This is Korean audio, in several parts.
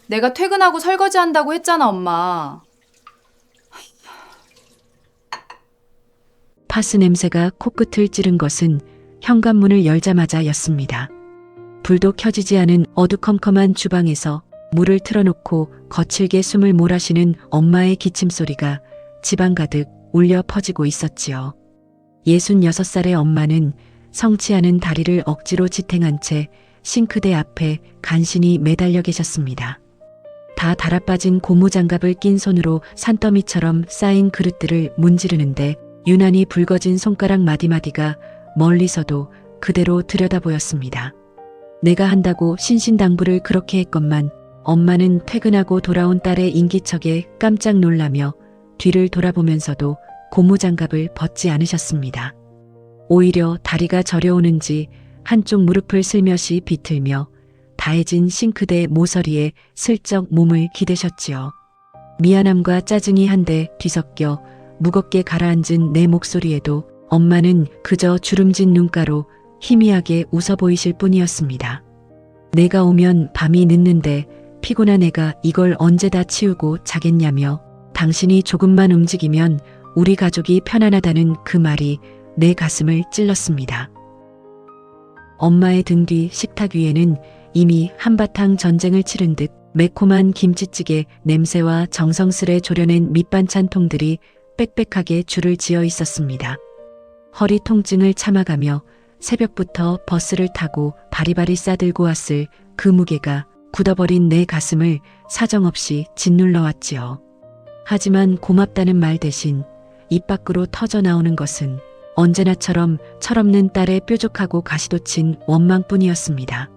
내가 퇴근하고 설거지한다고 했잖아, 엄마. 파스 냄새가 코끝을 찌른 것은 현관문을 열자마자였습니다. 불도 켜지지 않은 어두컴컴한 주방에서 물을 틀어놓고 거칠게 숨을 몰아쉬는 엄마의 기침소리가 집안 가득 울려 퍼지고 있었지요. 66살의 엄마는 성치 않은 다리를 억지로 지탱한 채 싱크대 앞에 간신히 매달려 계셨습니다. 다 달아빠진 고무장갑을 낀 손으로 산더미처럼 쌓인 그릇들을 문지르는데 유난히 붉어진 손가락 마디마디가 멀리서도 그대로 들여다보였습니다. 내가 한다고 신신당부를 그렇게 했건만 엄마는 퇴근하고 돌아온 딸의 인기척에 깜짝 놀라며 뒤를 돌아보면서도 고무장갑을 벗지 않으셨습니다. 오히려 다리가 저려오는지 한쪽 무릎을 슬며시 비틀며 다해진 싱크대 모서리에 슬쩍 몸을 기대셨지요. 미안함과 짜증이 한데 뒤섞여 무겁게 가라앉은 내 목소리에도 엄마는 그저 주름진 눈가로 희미하게 웃어 보이실 뿐이었습니다. 내가 오면 밤이 늦는데 피곤한 애가 이걸 언제 다 치우고 자겠냐며 당신이 조금만 움직이면 우리 가족이 편안하다는 그 말이 내 가슴을 찔렀습니다. 엄마의 등 뒤 식탁 위에는 이미 한바탕 전쟁을 치른 듯 매콤한 김치찌개 냄새와 정성스레 조려낸 밑반찬 통들이 빽빽하게 줄을 지어 있었습니다. 허리 통증을 참아가며 새벽부터 버스를 타고 바리바리 싸들고 왔을 그 무게가 굳어버린 내 가슴을 사정없이 짓눌러 왔지요. 하지만 고맙다는 말 대신 입 밖으로 터져 나오는 것은 언제나처럼 철없는 딸의 뾰족하고 가시돋친 원망뿐이었습니다.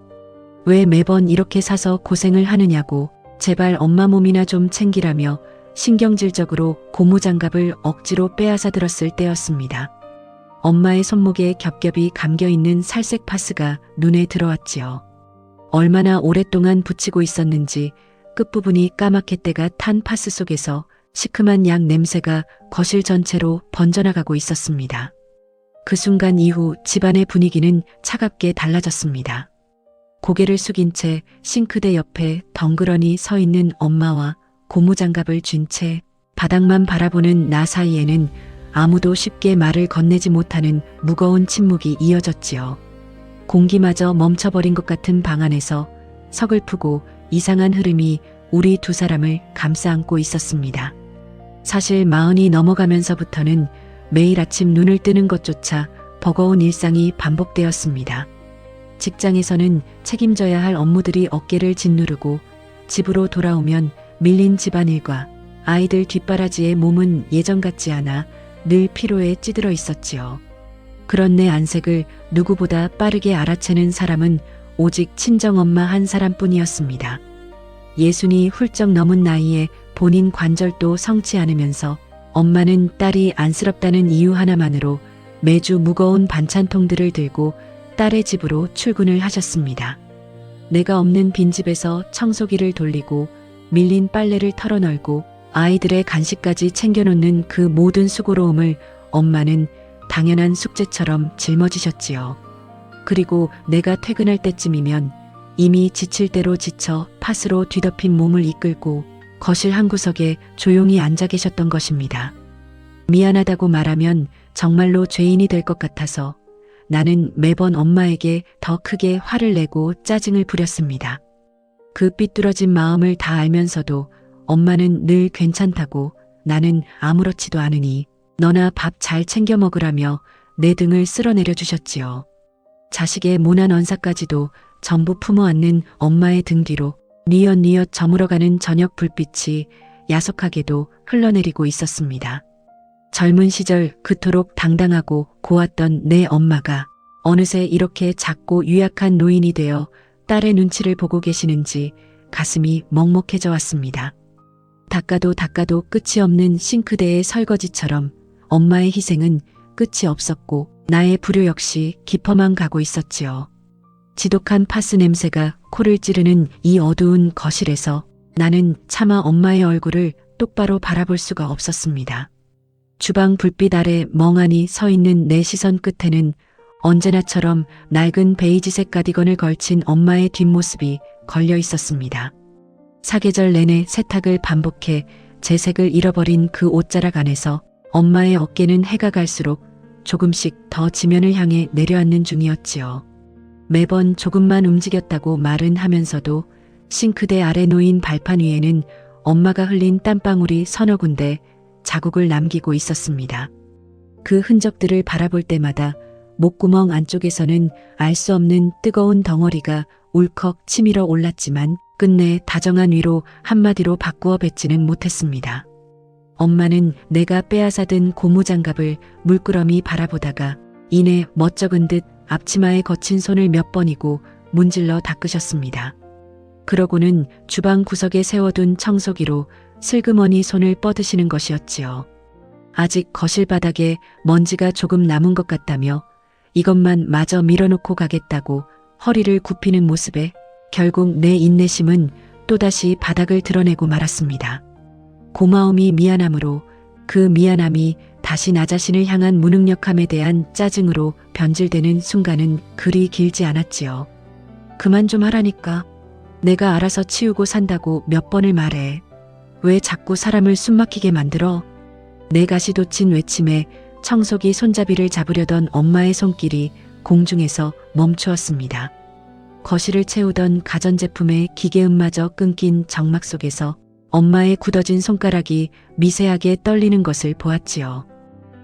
왜 매번 이렇게 사서 고생을 하느냐고 제발 엄마 몸이나 좀 챙기라며 신경질적으로 고무장갑을 억지로 빼앗아 들었을 때였습니다. 엄마의 손목에 겹겹이 감겨있는 살색 파스가 눈에 들어왔지요. 얼마나 오랫동안 붙이고 있었는지 끝부분이 까맣게 때가 탄 파스 속에서 시큼한 약 냄새가 거실 전체로 번져나가고 있었습니다. 그 순간 이후 집안의 분위기는 차갑게 달라졌습니다. 고개를 숙인 채 싱크대 옆에 덩그러니 서 있는 엄마와 고무장갑을 쥔 채 바닥만 바라보는 나 사이에는 아무도 쉽게 말을 건네지 못하는 무거운 침묵이 이어졌지요. 공기마저 멈춰버린 것 같은 방 안에서 서글프고 이상한 흐름이 우리 두 사람을 감싸 안고 있었습니다. 사실 40이 넘어가면서부터는 매일 아침 눈을 뜨는 것조차 버거운 일상이 반복되었습니다. 직장에서는 책임져야 할 업무들이 어깨를 짓누르고 집으로 돌아오면 밀린 집안일과 아이들 뒷바라지에 몸은 예전 같지 않아 늘 피로에 찌들어 있었지요. 그런 내 안색을 누구보다 빠르게 알아채는 사람은 오직 친정엄마 한 사람뿐이었습니다. 60이 훌쩍 넘은 나이에 본인 관절도 성치 않으면서 엄마는 딸이 안쓰럽다는 이유 하나만으로 매주 무거운 반찬통들을 들고 딸의 집으로 출근을 하셨습니다. 내가 없는 빈집에서 청소기를 돌리고 밀린 빨래를 털어널고 아이들의 간식까지 챙겨놓는 그 모든 수고로움을 엄마는 당연한 숙제처럼 짊어지셨지요. 그리고 내가 퇴근할 때쯤이면 이미 지칠 대로 지쳐 팥으로 뒤덮인 몸을 이끌고 거실 한 구석에 조용히 앉아 계셨던 것입니다. 미안하다고 말하면 정말로 죄인이 될 것 같아서 나는 매번 엄마에게 더 크게 화를 내고 짜증을 부렸습니다. 그 삐뚤어진 마음을 다 알면서도 엄마는 늘 괜찮다고 나는 아무렇지도 않으니 너나 밥 잘 챙겨 먹으라며 내 등을 쓸어내려 주셨지요. 자식의 모난 언사까지도 전부 품어 안는 엄마의 등 뒤로 뉘엿뉘엿 저물어가는 저녁 불빛이 야속하게도 흘러내리고 있었습니다. 젊은 시절 그토록 당당하고 고왔던 내 엄마가 어느새 이렇게 작고 유약한 노인이 되어 딸의 눈치를 보고 계시는지 가슴이 먹먹해져 왔습니다. 닦아도 닦아도 끝이 없는 싱크대의 설거지처럼 엄마의 희생은 끝이 없었고 나의 불효 역시 깊어만 가고 있었지요. 지독한 파스 냄새가 코를 찌르는 이 어두운 거실에서 나는 차마 엄마의 얼굴을 똑바로 바라볼 수가 없었습니다. 주방 불빛 아래 멍하니 서 있는 내 시선 끝에는 언제나처럼 낡은 베이지색 가디건을 걸친 엄마의 뒷모습이 걸려 있었습니다. 사계절 내내 세탁을 반복해 재색을 잃어버린 그 옷자락 안에서 엄마의 어깨는 해가 갈수록 조금씩 더 지면을 향해 내려앉는 중이었지요. 매번 조금만 움직였다고 말은 하면서도 싱크대 아래 놓인 발판 위에는 엄마가 흘린 땀방울이 서너 군데 자국을 남기고 있었습니다. 그 흔적들을 바라볼 때마다 목구멍 안쪽에서는 알 수 없는 뜨거운 덩어리가 울컥 치밀어 올랐지만 끝내 다정한 위로 한마디로 바꾸어 뱉지는 못했습니다. 엄마는 내가 빼앗아든 고무장갑을 물끄러미 바라보다가 이내 멋쩍은 듯 앞치마에 거친 손을 몇 번이고 문질러 닦으셨습니다. 그러고는 주방 구석에 세워둔 청소기로 슬그머니 손을 뻗으시는 것이었지요. 아직 거실 바닥에 먼지가 조금 남은 것 같다며 이것만 마저 밀어놓고 가겠다고 허리를 굽히는 모습에 결국 내 인내심은 또다시 바닥을 드러내고 말았습니다. 고마움이 미안함으로 그 미안함이 다시 나 자신을 향한 무능력함에 대한 짜증으로 변질되는 순간은 그리 길지 않았지요. 그만 좀 하라니까. 내가 알아서 치우고 산다고 몇 번을 말해. 왜 자꾸 사람을 숨막히게 만들어? 내 가시돋친 외침에 청소기 손잡이를 잡으려던 엄마의 손길이 공중에서 멈추었습니다. 거실을 채우던 가전제품의 기계음마저 끊긴 정막 속에서 엄마의 굳어진 손가락이 미세하게 떨리는 것을 보았지요.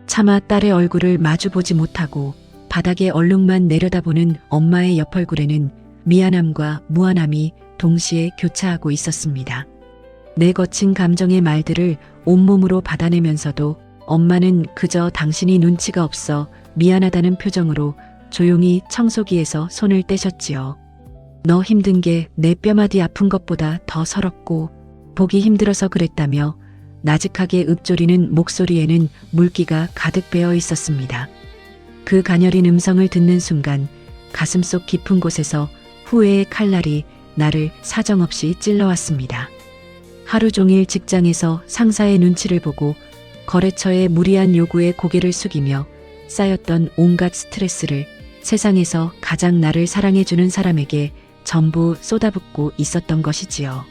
차마 딸의 얼굴을 마주보지 못하고 바닥에 얼룩만 내려다보는 엄마의 옆 얼굴에는 미안함과 무안함이 동시에 교차하고 있었습니다. 내 거친 감정의 말들을 온몸으로 받아내면서도 엄마는 그저 당신이 눈치가 없어 미안하다는 표정으로 조용히 청소기에서 손을 떼셨지요. 너 힘든 게 내 뼈마디 아픈 것보다 더 서럽고 보기 힘들어서 그랬다며 나직하게 읊조리는 목소리에는 물기가 가득 배어 있었습니다. 그 가녀린 음성을 듣는 순간 가슴속 깊은 곳에서 후회의 칼날이 나를 사정없이 찔러왔습니다. 하루 종일 직장에서 상사의 눈치를 보고 거래처의 무리한 요구에 고개를 숙이며 쌓였던 온갖 스트레스를 세상에서 가장 나를 사랑해주는 사람에게 전부 쏟아붓고 있었던 것이지요.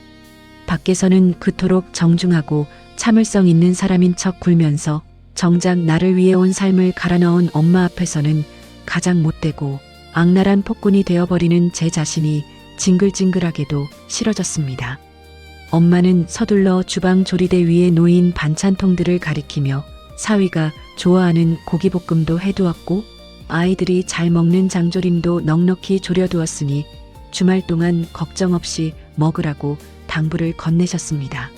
밖에서는 그토록 정중하고 참을성 있는 사람인 척 굴면서 정작 나를 위해 온 삶을 갈아넣은 엄마 앞에서는 가장 못되고 악랄한 폭군이 되어버리는 제 자신이 징글징글하게도 싫어졌습니다. 엄마는 서둘러 주방 조리대 위에 놓인 반찬통들을 가리키며 사위가 좋아하는 고기볶음도 해두었고 아이들이 잘 먹는 장조림도 넉넉히 졸여두었으니 주말 동안 걱정 없이 먹으라고 당부를 건네셨습니다.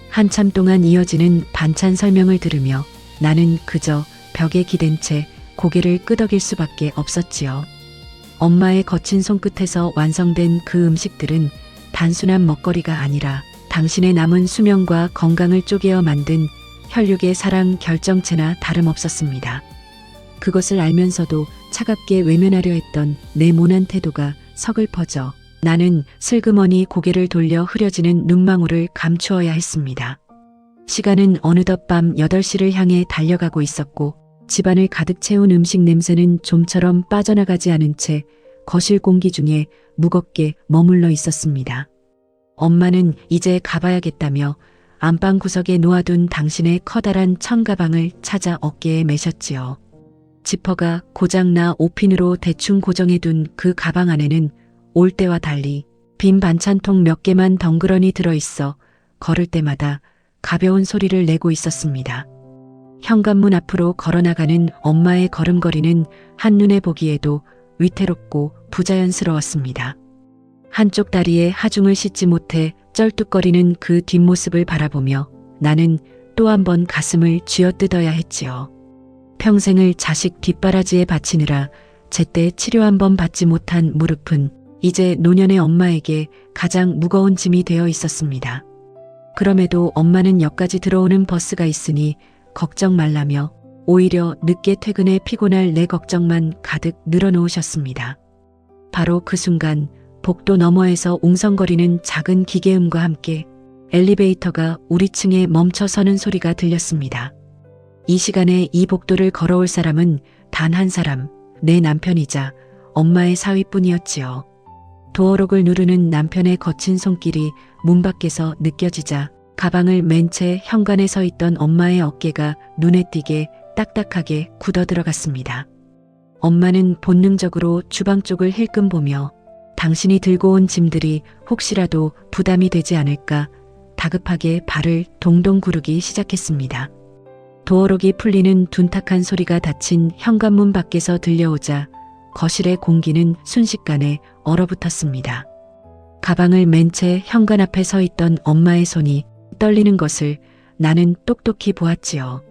한참 동안 이어지는 반찬 설명을 들으며 나는 그저 벽에 기댄 채 고개를 끄덕일 수밖에 없었지요. 엄마의 거친 손끝에서 완성된 그 음식들은 단순한 먹거리가 아니라 당신의 남은 수명과 건강을 쪼개어 만든 혈육의 사랑 결정체나 다름없었습니다. 그것을 알면서도 차갑게 외면하려 했던 내 모난 태도가 서글퍼져 나는 슬그머니 고개를 돌려 흐려지는 눈망울을 감추어야 했습니다. 시간은 어느덧 밤 8시를 향해 달려가고 있었고 집안을 가득 채운 음식 냄새는 좀처럼 빠져나가지 않은 채 거실 공기 중에 무겁게 머물러 있었습니다. 엄마는 이제 가봐야겠다며 안방 구석에 놓아둔 당신의 커다란 청가방을 찾아 어깨에 매셨지요. 지퍼가 고장나 옷핀으로 대충 고정해둔 그 가방 안에는 올 때와 달리 빈 반찬통 몇 개만 덩그러니 들어있어 걸을 때마다 가벼운 소리를 내고 있었습니다. 현관문 앞으로 걸어나가는 엄마의 걸음걸이는 한눈에 보기에도 위태롭고 부자연스러웠습니다. 한쪽 다리에 하중을 싣지 못해 쩔뚝거리는 그 뒷모습을 바라보며 나는 또 한 번 가슴을 쥐어뜯어야 했지요. 평생을 자식 뒷바라지에 바치느라 제때 치료 한 번 받지 못한 무릎은 이제 노년의 엄마에게 가장 무거운 짐이 되어 있었습니다. 그럼에도 엄마는 역까지 들어오는 버스가 있으니 걱정 말라며 오히려 늦게 퇴근해 피곤할 내 걱정만 가득 늘어놓으셨습니다. 바로 그 순간 복도 너머에서 웅성거리는 작은 기계음과 함께 엘리베이터가 우리 층에 멈춰 서는 소리가 들렸습니다. 이 시간에 이 복도를 걸어올 사람은 단 한 사람, 내 남편이자 엄마의 사위뿐이었지요. 도어록을 누르는 남편의 거친 손길이 문 밖에서 느껴지자 가방을 맨 채 현관에 서 있던 엄마의 어깨가 눈에 띄게 딱딱하게 굳어 들어갔습니다. 엄마는 본능적으로 주방 쪽을 힐끔 보며 당신이 들고 온 짐들이 혹시라도 부담이 되지 않을까 다급하게 발을 동동 구르기 시작했습니다. 도어록이 풀리는 둔탁한 소리가 닫힌 현관문 밖에서 들려오자 거실의 공기는 순식간에 얼어붙었습니다. 가방을 맨 채 현관 앞에 서 있던 엄마의 손이 떨리는 것을 나는 똑똑히 보았지요.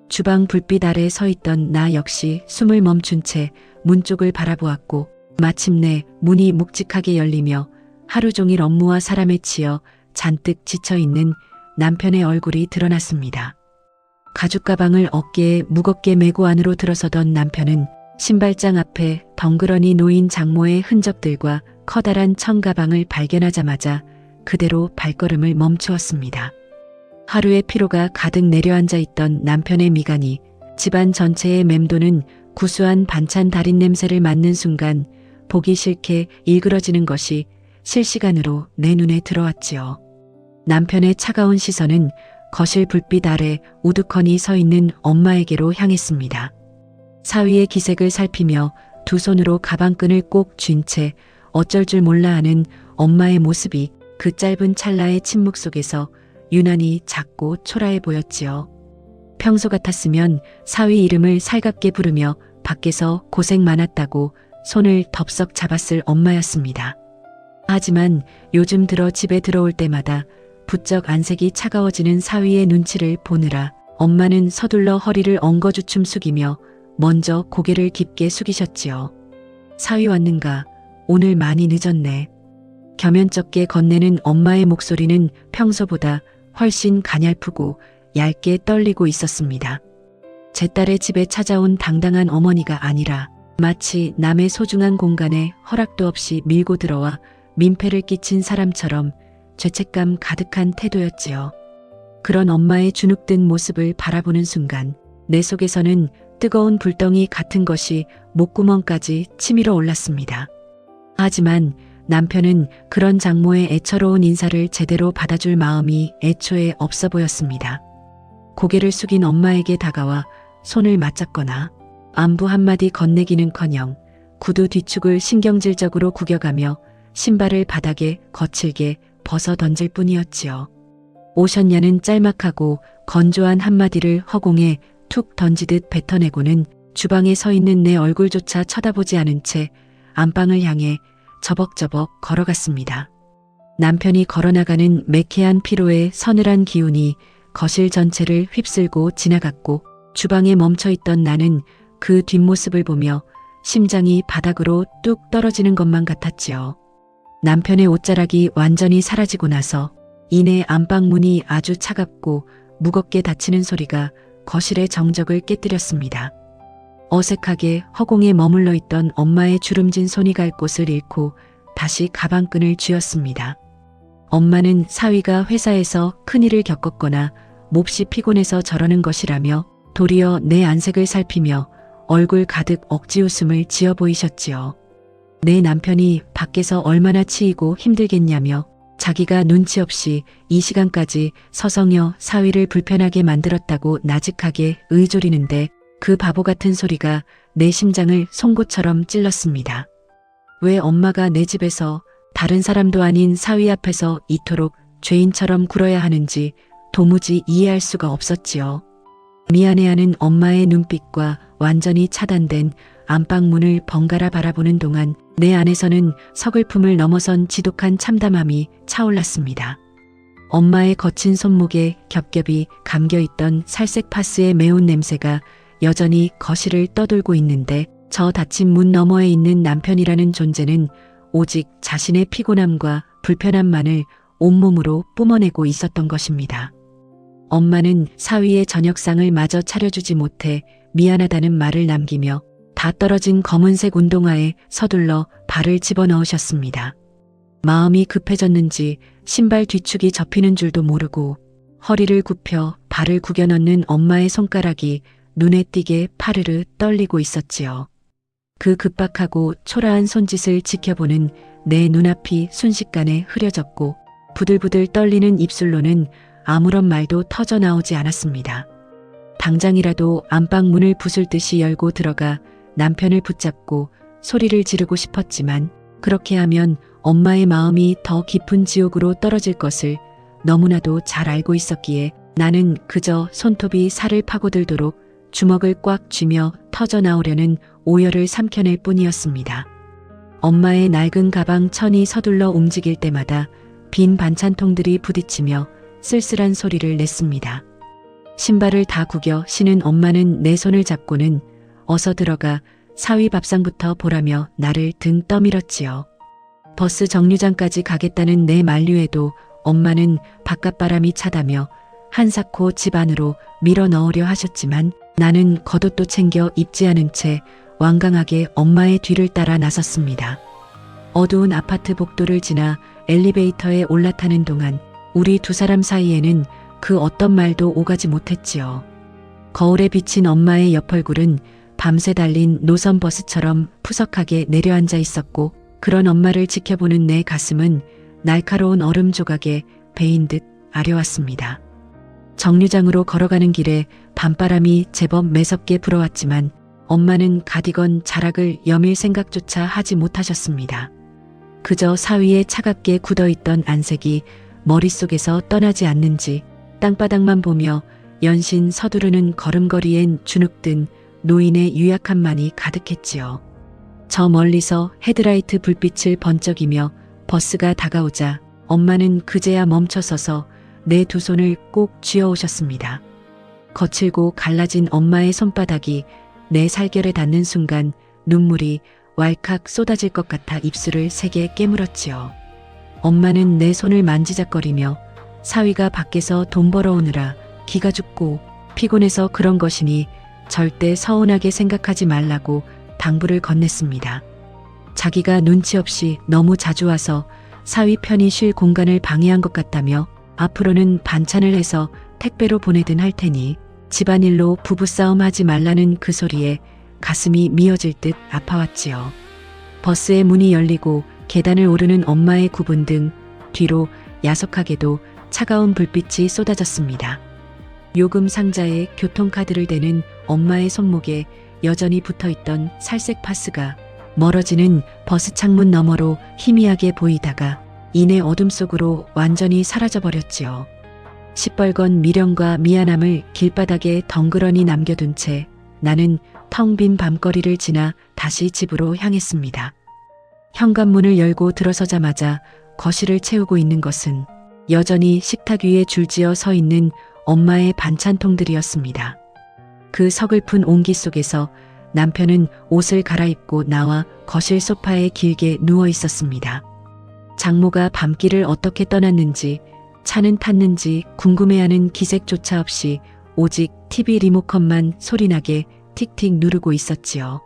주방 불빛 아래 서 있던 나 역시 숨을 멈춘 채 문 쪽을 바라보았고 마침내 문이 묵직하게 열리며 하루 종일 업무와 사람에 치여 잔뜩 지쳐있는 남편의 얼굴이 드러났습니다. 가죽 가방을 어깨에 무겁게 메고 안으로 들어서던 남편은 신발장 앞에 덩그러니 놓인 장모의 흔적들과 커다란 청가방을 발견하자마자 그대로 발걸음을 멈추었습니다. 하루의 피로가 가득 내려앉아 있던 남편의 미간이 집안 전체에 맴도는 구수한 반찬 달인 냄새를 맡는 순간 보기 싫게 일그러지는 것이 실시간으로 내 눈에 들어왔지요. 남편의 차가운 시선은 거실 불빛 아래 우두커니 서 있는 엄마에게로 향했습니다. 사위의 기색을 살피며 두 손으로 가방끈을 꼭 쥔 채 어쩔 줄 몰라 하는 엄마의 모습이 그 짧은 찰나의 침묵 속에서 유난히 작고 초라해 보였지요. 평소 같았으면 사위 이름을 살갑게 부르며 밖에서 고생 많았다고 손을 덥석 잡았을 엄마였습니다. 하지만 요즘 들어 집에 들어올 때마다 부쩍 안색이 차가워지는 사위의 눈치를 보느라 엄마는 서둘러 허리를 엉거주춤 숙이며 먼저 고개를 깊게 숙이셨지요. 사위 왔는가? 오늘 많이 늦었네. 겸연쩍게 건네는 엄마의 목소리는 평소보다 훨씬 가냘프고 얇게 떨리고 있었습니다. 제 딸의 집에 찾아온 당당한 어머니가 아니라 마치 남의 소중한 공간에 허락도 없이 밀고 들어와 민폐를 끼친 사람처럼 죄책감 가득한 태도였지요. 그런 엄마의 주눅든 모습을 바라보는 순간 내 속에서는 뜨거운 불덩이 같은 것이 목구멍까지 치밀어 올랐습니다. 하지만 남편은 그런 장모의 애처로운 인사를 제대로 받아줄 마음이 애초에 없어 보였습니다. 고개를 숙인 엄마에게 다가와 손을 맞잡거나 안부 한마디 건네기는커녕 구두 뒤축을 신경질적으로 구겨가며 신발을 바닥에 거칠게 벗어 던질 뿐이었지요. 오셨냐는 짤막하고 건조한 한마디를 허공에 툭 던지듯 뱉어내고는 주방에 서 있는 내 얼굴조차 쳐다보지 않은 채 안방을 향해 저벅저벅 걸어갔습니다. 남편이 걸어나가는 매캐한 피로의 서늘한 기운이 거실 전체를 휩쓸고 지나갔고 주방에 멈춰있던 나는 그 뒷모습을 보며 심장이 바닥으로 뚝 떨어지는 것만 같았지요. 남편의 옷자락이 완전히 사라지고 나서 이내 안방 문이 아주 차갑고 무겁게 닫히는 소리가 거실의 정적을 깨뜨렸습니다. 어색하게 허공에 머물러 있던 엄마의 주름진 손이 갈 곳을 잃고 다시 가방끈을 쥐었습니다. 엄마는 사위가 회사에서 큰일을 겪었거나 몹시 피곤해서 저러는 것이라며 도리어 내 안색을 살피며 얼굴 가득 억지 웃음을 지어 보이셨지요. 내 남편이 밖에서 얼마나 치이고 힘들겠냐며 자기가 눈치 없이 이 시간까지 서성여 사위를 불편하게 만들었다고 나직하게 의조리는데 그 바보 같은 소리가 내 심장을 송곳처럼 찔렀습니다. 왜 엄마가 내 집에서 다른 사람도 아닌 사위 앞에서 이토록 죄인처럼 굴어야 하는지 도무지 이해할 수가 없었지요. 미안해하는 엄마의 눈빛과 완전히 차단된 안방문을 번갈아 바라보는 동안 내 안에서는 서글픔을 넘어선 지독한 참담함이 차올랐습니다. 엄마의 거친 손목에 겹겹이 감겨있던 살색 파스의 매운 냄새가 여전히 거실을 떠돌고 있는데 저 닫힌 문 너머에 있는 남편이라는 존재는 오직 자신의 피곤함과 불편함만을 온몸으로 뿜어내고 있었던 것입니다. 엄마는 사위의 저녁상을 마저 차려주지 못해 미안하다는 말을 남기며 다 떨어진 검은색 운동화에 서둘러 발을 집어넣으셨습니다. 마음이 급해졌는지 신발 뒤축이 접히는 줄도 모르고 허리를 굽혀 발을 구겨 넣는 엄마의 손가락이 눈에 띄게 파르르 떨리고 있었지요. 그 급박하고 초라한 손짓을 지켜보는 내 눈앞이 순식간에 흐려졌고 부들부들 떨리는 입술로는 아무런 말도 터져 나오지 않았습니다. 당장이라도 안방 문을 부술 듯이 열고 들어가 남편을 붙잡고 소리를 지르고 싶었지만 그렇게 하면 엄마의 마음이 더 깊은 지옥으로 떨어질 것을 너무나도 잘 알고 있었기에 나는 그저 손톱이 살을 파고들도록 주먹을 꽉 쥐며 터져 나오려는 오열을 삼켜낼 뿐이었습니다. 엄마의 낡은 가방 천이 서둘러 움직일 때마다 빈 반찬통들이 부딪히며 쓸쓸한 소리를 냈습니다. 신발을 다 구겨 신은 엄마는 내 손을 잡고는 어서 들어가 사위 밥상부터 보라며 나를 등 떠밀었지요. 버스 정류장까지 가겠다는 내 만류에도 엄마는 바깥바람이 차다며 한사코 집 안으로 밀어 넣으려 하셨지만 나는 겉옷도 챙겨 입지 않은 채 완강하게 엄마의 뒤를 따라 나섰습니다. 어두운 아파트 복도를 지나 엘리베이터에 올라타는 동안 우리 두 사람 사이에는 그 어떤 말도 오가지 못했지요. 거울에 비친 엄마의 옆 얼굴은 밤새 달린 노선 버스처럼 푸석하게 내려앉아 있었고 그런 엄마를 지켜보는 내 가슴은 날카로운 얼음 조각에 베인 듯 아려왔습니다. 정류장으로 걸어가는 길에 밤바람이 제법 매섭게 불어왔지만 엄마는 가디건 자락을 여밀 생각조차 하지 못하셨습니다. 그저 사위에 차갑게 굳어있던 안색이 머릿속에서 떠나지 않는지 땅바닥만 보며 연신 서두르는 걸음걸이엔 주눅든 노인의 유약함만이 가득했지요. 저 멀리서 헤드라이트 불빛을 번쩍이며 버스가 다가오자 엄마는 그제야 멈춰서서 내 두 손을 꼭 쥐어오셨습니다. 거칠고 갈라진 엄마의 손바닥이 내 살결에 닿는 순간 눈물이 왈칵 쏟아질 것 같아 입술을 세게 깨물었지요. 엄마는 내 손을 만지작거리며 사위가 밖에서 돈 벌어오느라 기가 죽고 피곤해서 그런 것이니 절대 서운하게 생각하지 말라고 당부를 건넸습니다. 자기가 눈치 없이 너무 자주 와서 사위 편히 쉴 공간을 방해한 것 같다며 앞으로는 반찬을 해서 택배로 보내든 할 테니 집안일로 부부싸움 하지 말라는 그 소리에 가슴이 미어질 듯 아파왔지요. 버스의 문이 열리고 계단을 오르는 엄마의 구분 등 뒤로 야속하게도 차가운 불빛이 쏟아졌습니다. 요금 상자에 교통카드를 대는 엄마의 손목에 여전히 붙어있던 살색 파스가 멀어지는 버스 창문 너머로 희미하게 보이다가 이내 어둠 속으로 완전히 사라져버렸지요. 시뻘건 미련과 미안함을 길바닥에 덩그러니 남겨둔 채 나는 텅 빈 밤거리를 지나 다시 집으로 향했습니다. 현관문을 열고 들어서자마자 거실을 채우고 있는 것은 여전히 식탁 위에 줄지어 서 있는 엄마의 반찬통들이었습니다. 그 서글픈 온기 속에서 남편은 옷을 갈아입고 나와 거실 소파에 길게 누워 있었습니다. 장모가 밤길을 어떻게 떠났는지 차는 탔는지 궁금해하는 기색조차 없이 오직 TV 리모컨만 소리나게 틱틱 누르고 있었지요.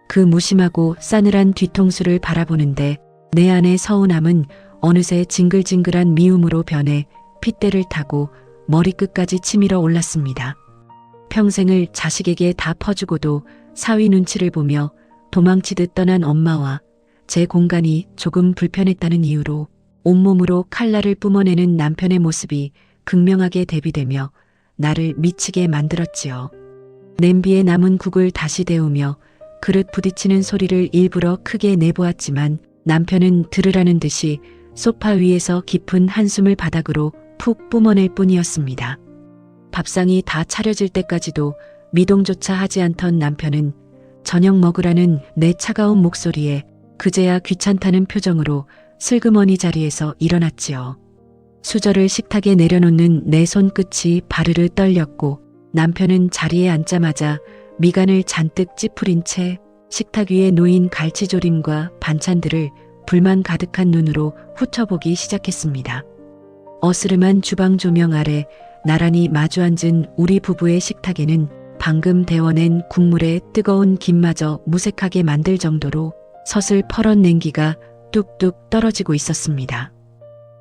그 무심하고 싸늘한 뒤통수를 바라보는데 내 안의 서운함은 어느새 징글징글한 미움으로 변해 핏대를 타고 머리끝까지 치밀어 올랐습니다. 평생을 자식에게 다 퍼주고도 사위 눈치를 보며 도망치듯 떠난 엄마와 제 공간이 조금 불편했다는 이유로 온몸으로 칼날을 뿜어내는 남편의 모습이 극명하게 대비되며 나를 미치게 만들었지요. 냄비에 남은 국을 다시 데우며 그릇 부딪히는 소리를 일부러 크게 내보았지만 남편은 들으라는 듯이 소파 위에서 깊은 한숨을 바닥으로 푹 뿜어낼 뿐이었습니다. 밥상이 다 차려질 때까지도 미동조차 하지 않던 남편은 저녁 먹으라는 내 차가운 목소리에 그제야 귀찮다는 표정으로 슬그머니 자리에서 일어났지요. 수저를 식탁에 내려놓는 내 손끝이 바르르 떨렸고 남편은 자리에 앉자마자 미간을 잔뜩 찌푸린 채 식탁 위에 놓인 갈치조림과 반찬들을 불만 가득한 눈으로 훑어보기 시작했습니다. 어스름한 주방 조명 아래 나란히 마주 앉은 우리 부부의 식탁에는 방금 데워낸 국물에 뜨거운 김마저 무색하게 만들 정도로 서슬 퍼런 냉기가 뚝뚝 떨어지고 있었습니다.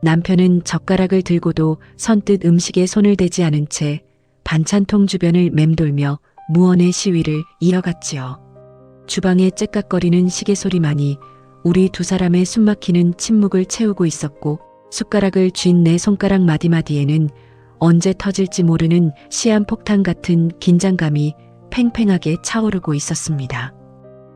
남편은 젓가락을 들고도 선뜻 음식에 손을 대지 않은 채 반찬통 주변을 맴돌며 무언의 시위를 이어갔지요. 주방에 째깍거리는 시계 소리만이 우리 두 사람의 숨막히는 침묵을 채우고 있었고 숟가락을 쥔 내 손가락 마디마디에는 언제 터질지 모르는 시한폭탄 같은 긴장감이 팽팽하게 차오르고 있었습니다.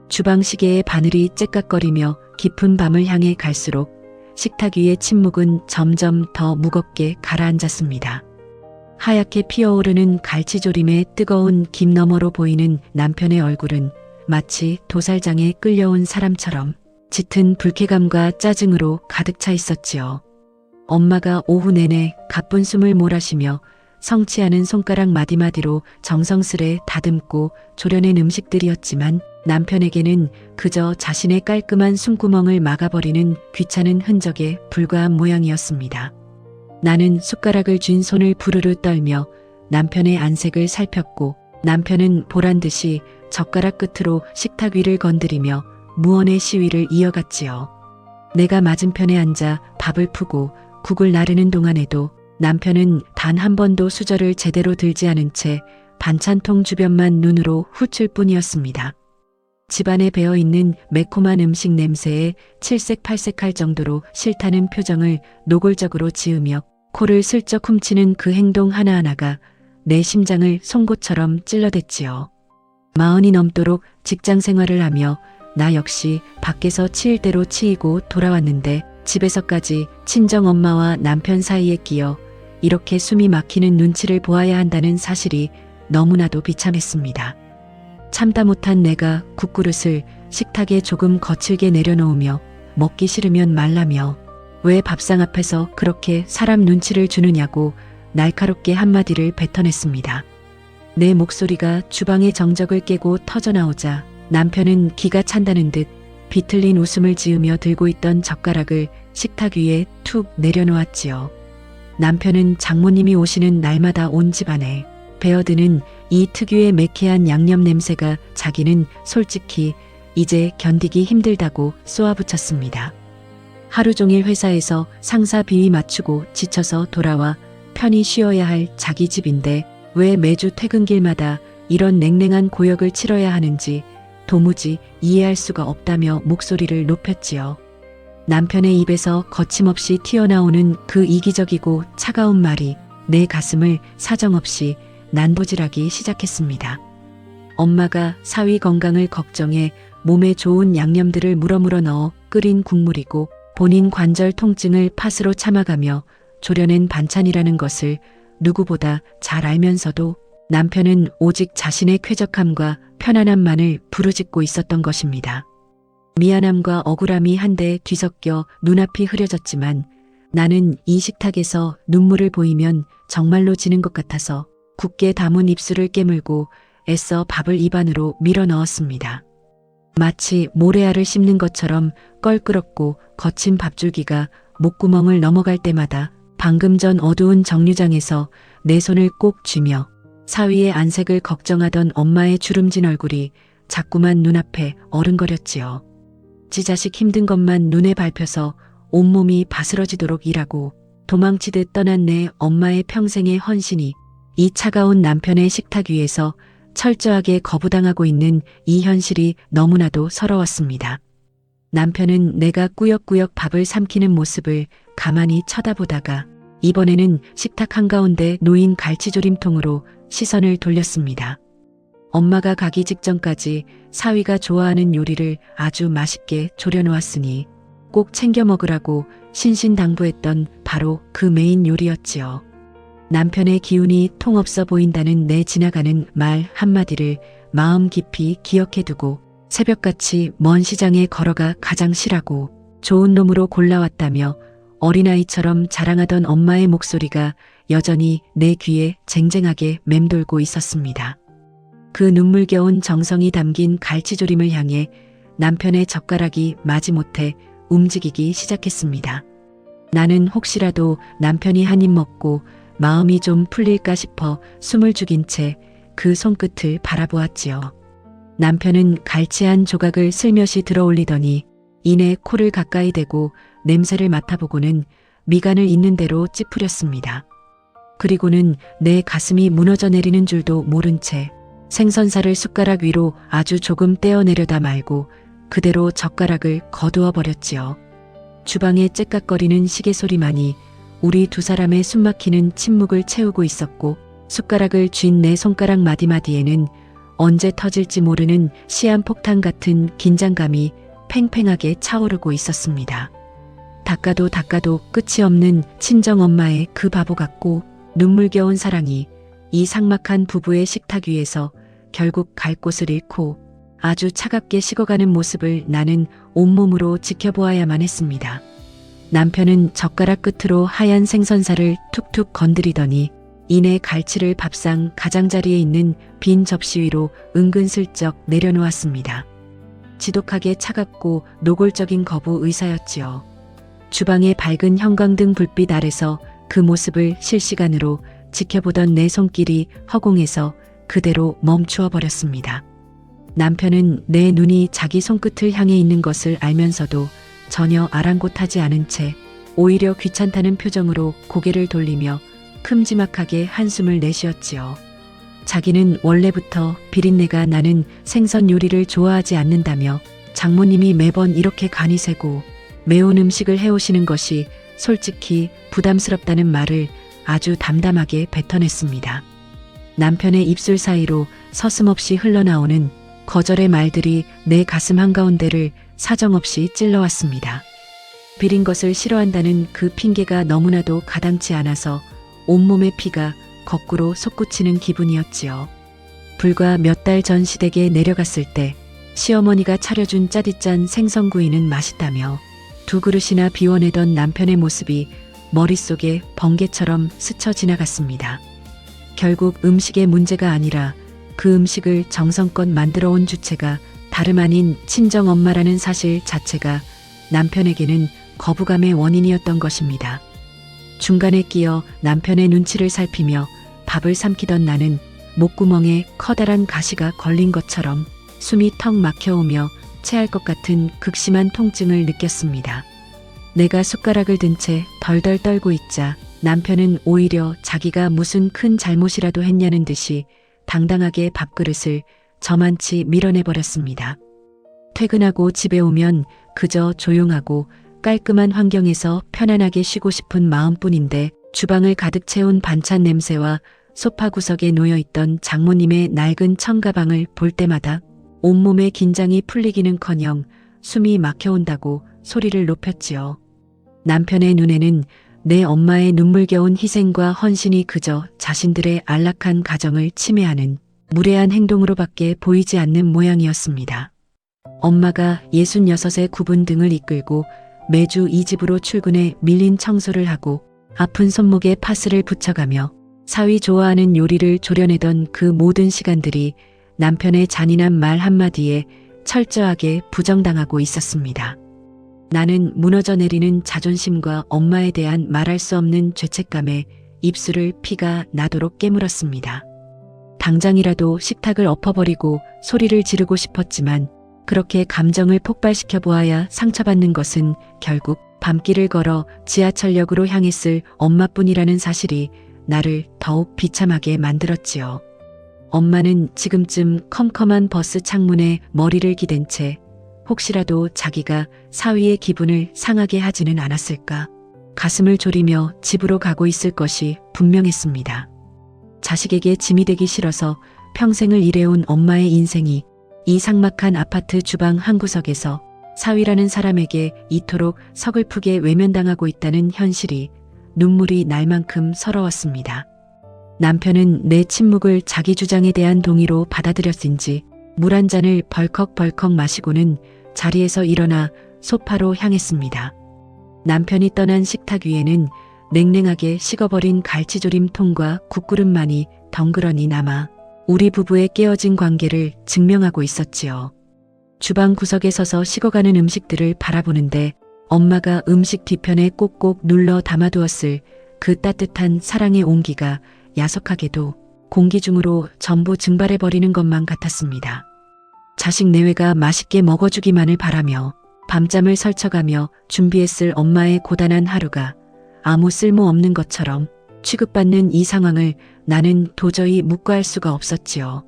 주방 시계의 바늘이 째깍거리며 깊은 밤을 향해 갈수록 식탁 위의 침묵은 점점 더 무겁게 가라앉았습니다. 하얗게 피어오르는 갈치조림의 뜨거운 김 너머로 보이는 남편의 얼굴은 마치 도살장에 끌려온 사람처럼 짙은 불쾌감과 짜증으로 가득 차 있었지요. 엄마가 오후 내내 가쁜 숨을 몰아쉬며 성치 않은 손가락 마디마디로 정성스레 다듬고 조려낸 음식들이었지만 남편에게는 그저 자신의 깔끔한 숨구멍을 막아버리는 귀찮은 흔적에 불과한 모양이었습니다. 나는 숟가락을 쥔 손을 부르르 떨며 남편의 안색을 살폈고 남편은 보란듯이 젓가락 끝으로 식탁 위를 건드리며 무언의 시위를 이어갔지요. 내가 맞은편에 앉아 밥을 푸고 국을 나르는 동안에도 남편은 단 한 번도 수저를 제대로 들지 않은 채 반찬통 주변만 눈으로 훑을 뿐이었습니다. 집안에 배어있는 매콤한 음식 냄새에 칠색팔색할 정도로 싫다는 표정을 노골적으로 지으며 코를 슬쩍 훔치는 그 행동 하나하나가 내 심장을 송곳처럼 찔러댔지요. 40이 넘도록 직장 생활을 하며 나 역시 밖에서 치일 대로 치이고 돌아왔는데 집에서까지 친정엄마와 남편 사이에 끼어 이렇게 숨이 막히는 눈치를 보아야 한다는 사실이 너무나도 비참했습니다. 참다 못한 내가 국그릇을 식탁에 조금 거칠게 내려놓으며 먹기 싫으면 말라며 왜 밥상 앞에서 그렇게 사람 눈치를 주느냐고 날카롭게 한마디를 뱉어냈습니다. 내 목소리가 주방의 정적을 깨고 터져나오자 남편은 기가 찬다는 듯 비틀린 웃음을 지으며 들고 있던 젓가락을 식탁 위에 툭 내려놓았지요. 남편은 장모님이 오시는 날마다 온 집안에 배어드는 이 특유의 매캐한 양념 냄새가 자기는 솔직히 이제 견디기 힘들다고 쏘아붙였습니다. 하루 종일 회사에서 상사 비위 맞추고 지쳐서 돌아와 편히 쉬어야 할 자기 집인데 왜 매주 퇴근길마다 이런 냉랭한 고역을 치러야 하는지 도무지 이해할 수가 없다며 목소리를 높였지요. 남편의 입에서 거침없이 튀어나오는 그 이기적이고 차가운 말이 내 가슴을 사정없이 난도질하기 시작했습니다. 엄마가 사위 건강을 걱정해 몸에 좋은 양념들을 물어물어 넣어 끓인 국물이고 본인 관절 통증을 팥으로 참아가며 조려낸 반찬이라는 것을 누구보다 잘 알면서도 남편은 오직 자신의 쾌적함과 편안함만을 부르짖고 있었던 것입니다. 미안함과 억울함이 한데 뒤섞여 눈앞이 흐려졌지만 나는 이 식탁에서 눈물을 보이면 정말로 지는 것 같아서 굳게 담은 입술을 깨물고 애써 밥을 입 안으로 밀어 넣었습니다. 마치 모래알을 씹는 것처럼 껄끄럽고 거친 밥줄기가 목구멍을 넘어갈 때마다 방금 전 어두운 정류장에서 내 손을 꼭 쥐며 사위의 안색을 걱정하던 엄마의 주름진 얼굴이 자꾸만 눈앞에 어른거렸지요. 지 자식 힘든 것만 눈에 밟혀서 온몸이 바스러지도록 일하고 도망치듯 떠난 내 엄마의 평생의 헌신이 이 차가운 남편의 식탁 위에서 철저하게 거부당하고 있는 이 현실이 너무나도 서러웠습니다. 남편은 내가 꾸역꾸역 밥을 삼키는 모습을 가만히 쳐다보다가 이번에는 식탁 한가운데 놓인 갈치조림통으로 시선을 돌렸습니다. 엄마가 가기 직전까지 사위가 좋아하는 요리를 아주 맛있게 조려놓았으니 꼭 챙겨 먹으라고 신신당부했던 바로 그 메인 요리였지요. 남편의 기운이 통없어 보인다는 내 지나가는 말 한마디를 마음 깊이 기억해두고 새벽같이 먼 시장에 걸어가 가장 실하고 좋은 놈으로 골라왔다며 어린아이처럼 자랑하던 엄마의 목소리가 여전히 내 귀에 쟁쟁하게 맴돌고 있었습니다. 그 눈물겨운 정성이 담긴 갈치조림을 향해 남편의 젓가락이 마지못해 움직이기 시작했습니다. 나는 혹시라도 남편이 한 입 먹고 마음이 좀 풀릴까 싶어 숨을 죽인 채 그 손끝을 바라보았지요. 남편은 갈치 한 조각을 슬며시 들어올리더니 이내 코를 가까이 대고 냄새를 맡아보고는 미간을 있는 대로 찌푸렸습니다. 그리고는 내 가슴이 무너져 내리는 줄도 모른 채 생선살을 숟가락 위로 아주 조금 떼어내려다 말고 그대로 젓가락을 거두어 버렸지요. 주방에 째깍거리는 시계 소리만이 우리 두 사람의 숨막히는 침묵을 채우고 있었고, 숟가락을 쥔 내 손가락 마디마디에는 언제 터질지 모르는 시한폭탄 같은 긴장감이 팽팽하게 차오르고 있었습니다. 닦아도 닦아도 끝이 없는 친정엄마의 그 바보 같고 눈물겨운 사랑이 이 삭막한 부부의 식탁 위에서 결국 갈 곳을 잃고 아주 차갑게 식어가는 모습을 나는 온몸으로 지켜보아야만 했습니다. 남편은 젓가락 끝으로 하얀 생선살을 툭툭 건드리더니 이내 갈치를 밥상 가장자리에 있는 빈 접시 위로 은근슬쩍 내려놓았습니다. 지독하게 차갑고 노골적인 거부 의사였지요. 주방의 밝은 형광등 불빛 아래서 그 모습을 실시간으로 지켜보던 내 손길이 허공에서 그대로 멈추어 버렸습니다. 남편은 내 눈이 자기 손끝을 향해 있는 것을 알면서도 전혀 아랑곳하지 않은 채 오히려 귀찮다는 표정으로 고개를 돌리며 큼지막하게 한숨을 내쉬었지요. 자기는 원래부터 비린내가 나는 생선 요리를 좋아하지 않는다며 장모님이 매번 이렇게 간이 세고 매운 음식을 해오시는 것이 솔직히 부담스럽다는 말을 아주 담담하게 뱉어냈습니다. 남편의 입술 사이로 서슴없이 흘러나오는 거절의 말들이 내 가슴 한가운데를 사정없이 찔러왔습니다. 비린 것을 싫어한다는 그 핑계가 너무나도 가당치 않아서 온몸의 피가 거꾸로 솟구치는 기분이었지요. 불과 몇 달 전 시댁에 내려갔을 때 시어머니가 차려준 짜디짠 생선구이는 맛있다며 두 그릇이나 비워내던 남편의 모습이 머릿속에 번개처럼 스쳐 지나갔습니다. 결국 음식의 문제가 아니라 그 음식을 정성껏 만들어 온 주체가 다름 아닌 친정엄마라는 사실 자체가 남편에게는 거부감의 원인이었던 것입니다. 중간에 끼어 남편의 눈치를 살피며 밥을 삼키던 나는 목구멍에 커다란 가시가 걸린 것처럼 숨이 턱 막혀오며 체할 것 같은 극심한 통증을 느꼈습니다. 내가 숟가락을 든 채 덜덜 떨고 있자 남편은 오히려 자기가 무슨 큰 잘못이라도 했냐는 듯이 당당하게 밥그릇을 저만치 밀어내버렸습니다. 퇴근하고 집에 오면 그저 조용하고 깔끔한 환경에서 편안하게 쉬고 싶은 마음뿐인데 주방을 가득 채운 반찬 냄새와 소파 구석에 놓여있던 장모님의 낡은 청가방을 볼 때마다 온몸의 긴장이 풀리기는커녕 숨이 막혀온다고 소리를 높였지요. 남편의 눈에는 내 엄마의 눈물겨운 희생과 헌신이 그저 자신들의 안락한 가정을 침해하는 무례한 행동으로밖에 보이지 않는 모양이었습니다. 엄마가 66의 구분 등을 이끌고 매주 이 집으로 출근해 밀린 청소를 하고 아픈 손목에 파스를 붙여가며 사위 좋아하는 요리를 조려내던 그 모든 시간들이 남편의 잔인한 말 한마디에 철저하게 부정당하고 있었습니다. 나는 무너져 내리는 자존심과 엄마에 대한 말할 수 없는 죄책감에 입술을 피가 나도록 깨물었습니다. 당장이라도 식탁을 엎어버리고 소리를 지르고 싶었지만 그렇게 감정을 폭발시켜 보아야 상처받는 것은 결국 밤길을 걸어 지하철역으로 향했을 엄마뿐이라는 사실이 나를 더욱 비참하게 만들었지요. 엄마는 지금쯤 컴컴한 버스 창문에 머리를 기댄 채 혹시라도 자기가 사위의 기분을 상하게 하지는 않았을까 가슴을 졸이며 집으로 가고 있을 것이 분명했습니다. 자식에게 짐이 되기 싫어서 평생을 일해온 엄마의 인생이 이 삭막한 아파트 주방 한 구석에서 사위라는 사람에게 이토록 서글프게 외면당하고 있다는 현실이 눈물이 날 만큼 서러웠습니다. 남편은 내 침묵을 자기 주장에 대한 동의로 받아들였은지 물 한 잔을 벌컥벌컥 마시고는 자리에서 일어나 소파로 향했습니다. 남편이 떠난 식탁 위에는 냉랭하게 식어버린 갈치조림 통과 국그릇만이 덩그러니 남아 우리 부부의 깨어진 관계를 증명하고 있었지요. 주방 구석에 서서 식어가는 음식들을 바라보는데 엄마가 음식 뒤편에 꼭꼭 눌러 담아두었을 그 따뜻한 사랑의 온기가 야속하게도 공기 중으로 전부 증발해버리는 것만 같았습니다. 자식 내외가 맛있게 먹어주기만을 바라며 밤잠을 설쳐가며 준비했을 엄마의 고단한 하루가 아무 쓸모없는 것처럼 취급받는 이 상황을 나는 도저히 묵과할 수가 없었지요.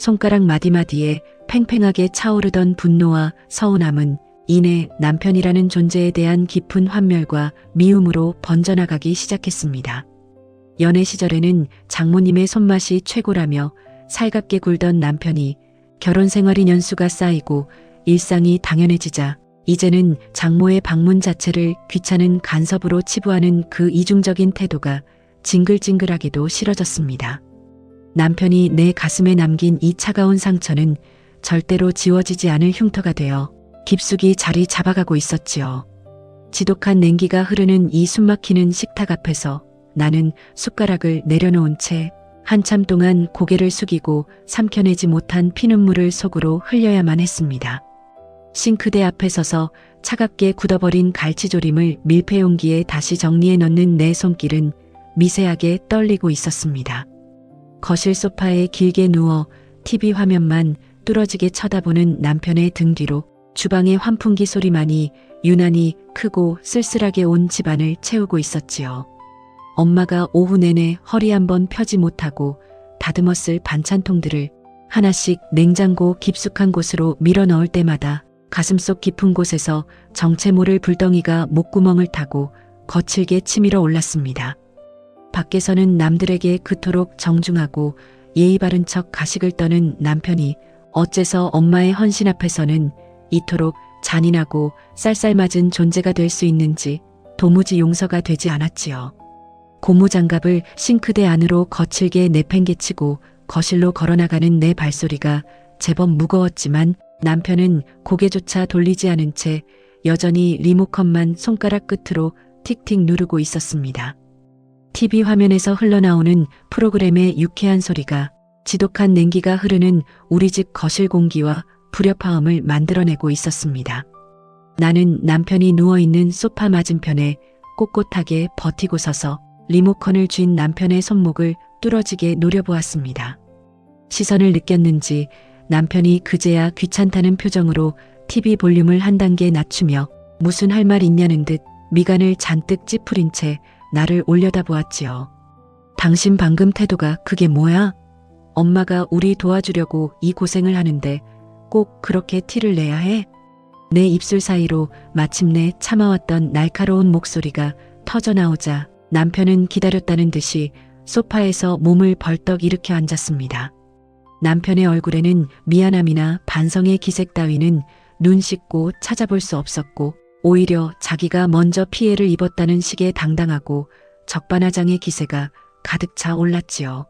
손가락 마디마디에 팽팽하게 차오르던 분노와 서운함은 이내 남편이라는 존재에 대한 깊은 환멸과 미움으로 번져나가기 시작했습니다. 연애 시절에는 장모님의 손맛이 최고라며 살갑게 굴던 남편이 결혼 생활이 년수가 쌓이고 일상이 당연해지자 이제는 장모의 방문 자체를 귀찮은 간섭으로 치부하는 그 이중적인 태도가 징글징글하게도 싫어졌습니다. 남편이 내 가슴에 남긴 이 차가운 상처는 절대로 지워지지 않을 흉터가 되어 깊숙이 자리 잡아가고 있었지요. 지독한 냉기가 흐르는 이 숨막히는 식탁 앞에서 나는 숟가락을 내려놓은 채 한참 동안 고개를 숙이고 삼켜내지 못한 피눈물을 속으로 흘려야만 했습니다. 싱크대 앞에 서서 차갑게 굳어버린 갈치조림을 밀폐용기에 다시 정리해 넣는 내 손길은 미세하게 떨리고 있었습니다. 거실 소파에 길게 누워 TV 화면만 뚫어지게 쳐다보는 남편의 등 뒤로 주방의 환풍기 소리만이 유난히 크고 쓸쓸하게 온 집안을 채우고 있었지요. 엄마가 오후 내내 허리 한번 펴지 못하고 다듬었을 반찬통들을 하나씩 냉장고 깊숙한 곳으로 밀어 넣을 때마다 가슴속 깊은 곳에서 정체 모를 불덩이가 목구멍을 타고 거칠게 치밀어 올랐습니다. 밖에서는 남들에게 그토록 정중하고 예의 바른 척 가식을 떠는 남편이 어째서 엄마의 헌신 앞에서는 이토록 잔인하고 쌀쌀맞은 존재가 될 수 있는지 도무지 용서가 되지 않았지요. 고무장갑을 싱크대 안으로 거칠게 내팽개치고 거실로 걸어나가는 내 발소리가 제법 무거웠지만 남편은 고개조차 돌리지 않은 채 여전히 리모컨만 손가락 끝으로 틱틱 누르고 있었습니다. TV 화면에서 흘러나오는 프로그램의 유쾌한 소리가 지독한 냉기가 흐르는 우리 집 거실 공기와 불협화음을 만들어내고 있었습니다. 나는 남편이 누워있는 소파 맞은편에 꼿꼿하게 버티고 서서 리모컨을 쥔 남편의 손목을 뚫어지게 노려보았습니다. 시선을 느꼈는지 남편이 그제야 귀찮다는 표정으로 TV 볼륨을 한 단계 낮추며 무슨 할 말 있냐는 듯 미간을 잔뜩 찌푸린 채 나를 올려다보았지요. 당신 방금 태도가 그게 뭐야? 엄마가 우리 도와주려고 이 고생을 하는데 꼭 그렇게 티를 내야 해? 내 입술 사이로 마침내 참아왔던 날카로운 목소리가 터져나오자 남편은 기다렸다는 듯이 소파에서 몸을 벌떡 일으켜 앉았습니다. 남편의 얼굴에는 미안함이나 반성의 기색 따위는 눈 씻고 찾아볼 수 없었고 오히려 자기가 먼저 피해를 입었다는 식의 당당하고 적반하장의 기세가 가득 차 올랐지요.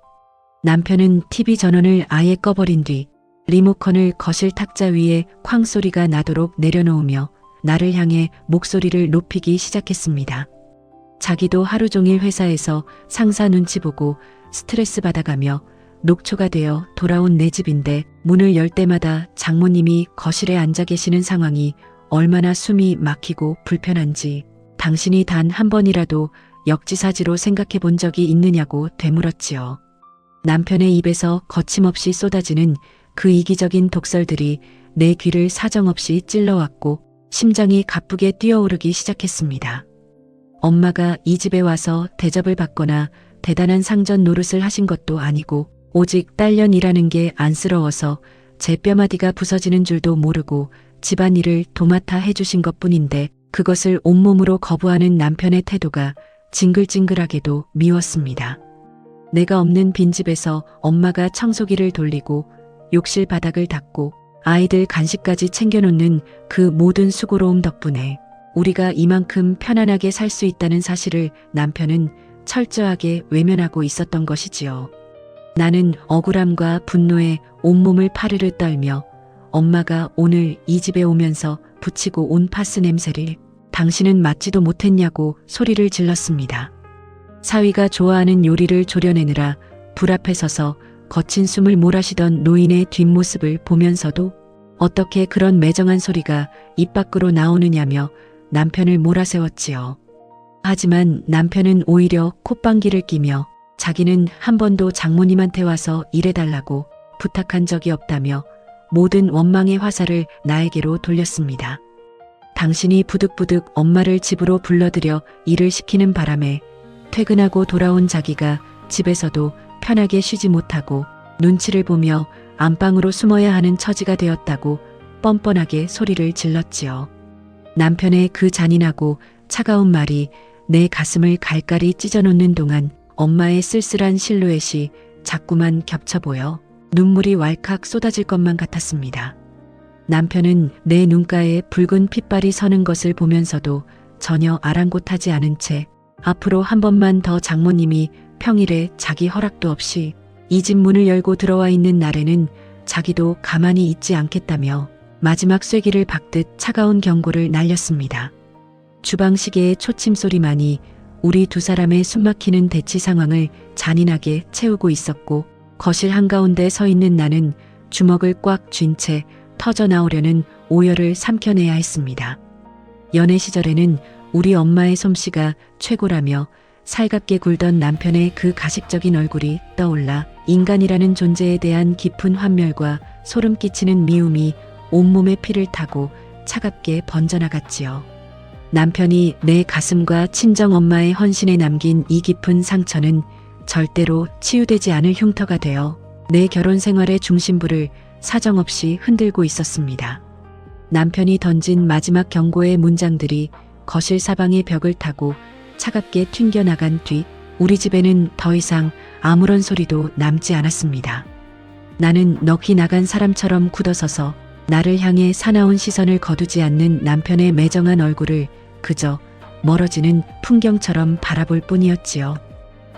남편은 TV 전원을 아예 꺼버린 뒤 리모컨을 거실 탁자 위에 쾅 소리가 나도록 내려놓으며 나를 향해 목소리를 높이기 시작했습니다. 자기도 하루 종일 회사에서 상사 눈치 보고 스트레스 받아가며 녹초가 되어 돌아온 내 집인데 문을 열 때마다 장모님이 거실에 앉아 계시는 상황이 얼마나 숨이 막히고 불편한지 당신이 단 한 번이라도 역지사지로 생각해 본 적이 있느냐고 되물었지요. 남편의 입에서 거침없이 쏟아지는 그 이기적인 독설들이 내 귀를 사정없이 찔러왔고 심장이 가쁘게 뛰어오르기 시작했습니다. 엄마가 이 집에 와서 대접을 받거나 대단한 상전 노릇을 하신 것도 아니고 오직 딸년이라는 게 안쓰러워서 제 뼈마디가 부서지는 줄도 모르고 집안일을 도맡아 해주신 것뿐인데 그것을 온몸으로 거부하는 남편의 태도가 징글징글하게도 미웠습니다. 내가 없는 빈집에서 엄마가 청소기를 돌리고 욕실 바닥을 닦고 아이들 간식까지 챙겨놓는 그 모든 수고로움 덕분에 우리가 이만큼 편안하게 살 수 있다는 사실을 남편은 철저하게 외면하고 있었던 것이지요. 나는 억울함과 분노에 온몸을 파르르 떨며 엄마가 오늘 이 집에 오면서 붙이고 온 파스 냄새를 당신은 맡지도 못했냐고 소리를 질렀습니다. 사위가 좋아하는 요리를 조려내느라 불 앞에 서서 거친 숨을 몰아쉬던 노인의 뒷모습을 보면서도 어떻게 그런 매정한 소리가 입 밖으로 나오느냐며 남편을 몰아세웠지요. 하지만 남편은 오히려 콧방귀를 끼며 자기는 한 번도 장모님한테 와서 일해달라고 부탁한 적이 없다며 모든 원망의 화살을 나에게로 돌렸습니다. 당신이 부득부득 엄마를 집으로 불러들여 일을 시키는 바람에 퇴근하고 돌아온 자기가 집에서도 편하게 쉬지 못하고 눈치를 보며 안방으로 숨어야 하는 처지가 되었다고 뻔뻔하게 소리를 질렀지요. 남편의 그 잔인하고 차가운 말이 내 가슴을 갈갈이 찢어놓는 동안 엄마의 쓸쓸한 실루엣이 자꾸만 겹쳐 보여 눈물이 왈칵 쏟아질 것만 같았습니다. 남편은 내 눈가에 붉은 핏발이 서는 것을 보면서도 전혀 아랑곳하지 않은 채 앞으로 한 번만 더 장모님이 평일에 자기 허락도 없이 이 집 문을 열고 들어와 있는 날에는 자기도 가만히 있지 않겠다며 마지막 쐐기를 박듯 차가운 경고를 날렸습니다. 주방 시계의 초침 소리만이 우리 두 사람의 숨막히는 대치 상황을 잔인하게 채우고 있었고, 거실 한가운데 서 있는 나는 주먹을 꽉 쥔 채 터져 나오려는 오열을 삼켜내야 했습니다. 연애 시절에는 우리 엄마의 솜씨가 최고라며 살갑게 굴던 남편의 그 가식적인 얼굴이 떠올라 인간이라는 존재에 대한 깊은 환멸과 소름 끼치는 미움이 온몸에 피를 타고 차갑게 번져나갔지요. 남편이 내 가슴과 친정엄마의 헌신에 남긴 이 깊은 상처는 절대로 치유되지 않을 흉터가 되어 내 결혼 생활의 중심부를 사정없이 흔들고 있었습니다. 남편이 던진 마지막 경고의 문장들이 거실 사방의 벽을 타고 차갑게 튕겨나간 뒤 우리 집에는 더 이상 아무런 소리도 남지 않았습니다. 나는 넋이 나간 사람처럼 굳어서서 나를 향해 사나운 시선을 거두지 않는 남편의 매정한 얼굴을 그저 멀어지는 풍경처럼 바라볼 뿐이었지요.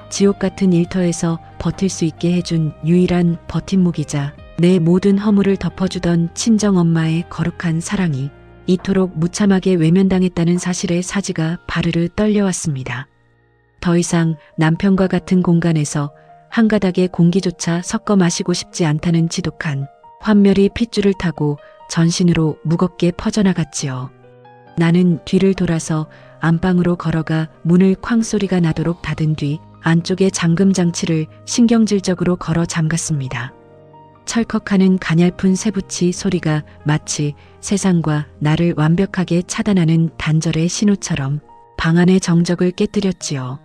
지옥 같은 일터에서 버틸 수 있게 해준 유일한 버팀목이자 내 모든 허물을 덮어주던 친정엄마의 거룩한 사랑이 이토록 무참하게 외면당했다는 사실에 사지가 바르르 떨려왔습니다. 더 이상 남편과 같은 공간에서 한 가닥의 공기조차 섞어 마시고 싶지 않다는 지독한 환멸이 핏줄을 타고 전신으로 무겁게 퍼져나갔지요. 나는 뒤를 돌아서 안방으로 걸어가 문을 쾅 소리가 나도록 닫은 뒤 안쪽의 잠금 장치를 신경질적으로 걸어 잠갔습니다. 철컥하는 가냘픈 쇠붙이 소리가 마치 세상과 나를 완벽하게 차단하는 단절의 신호처럼 방 안의 정적을 깨뜨렸지요.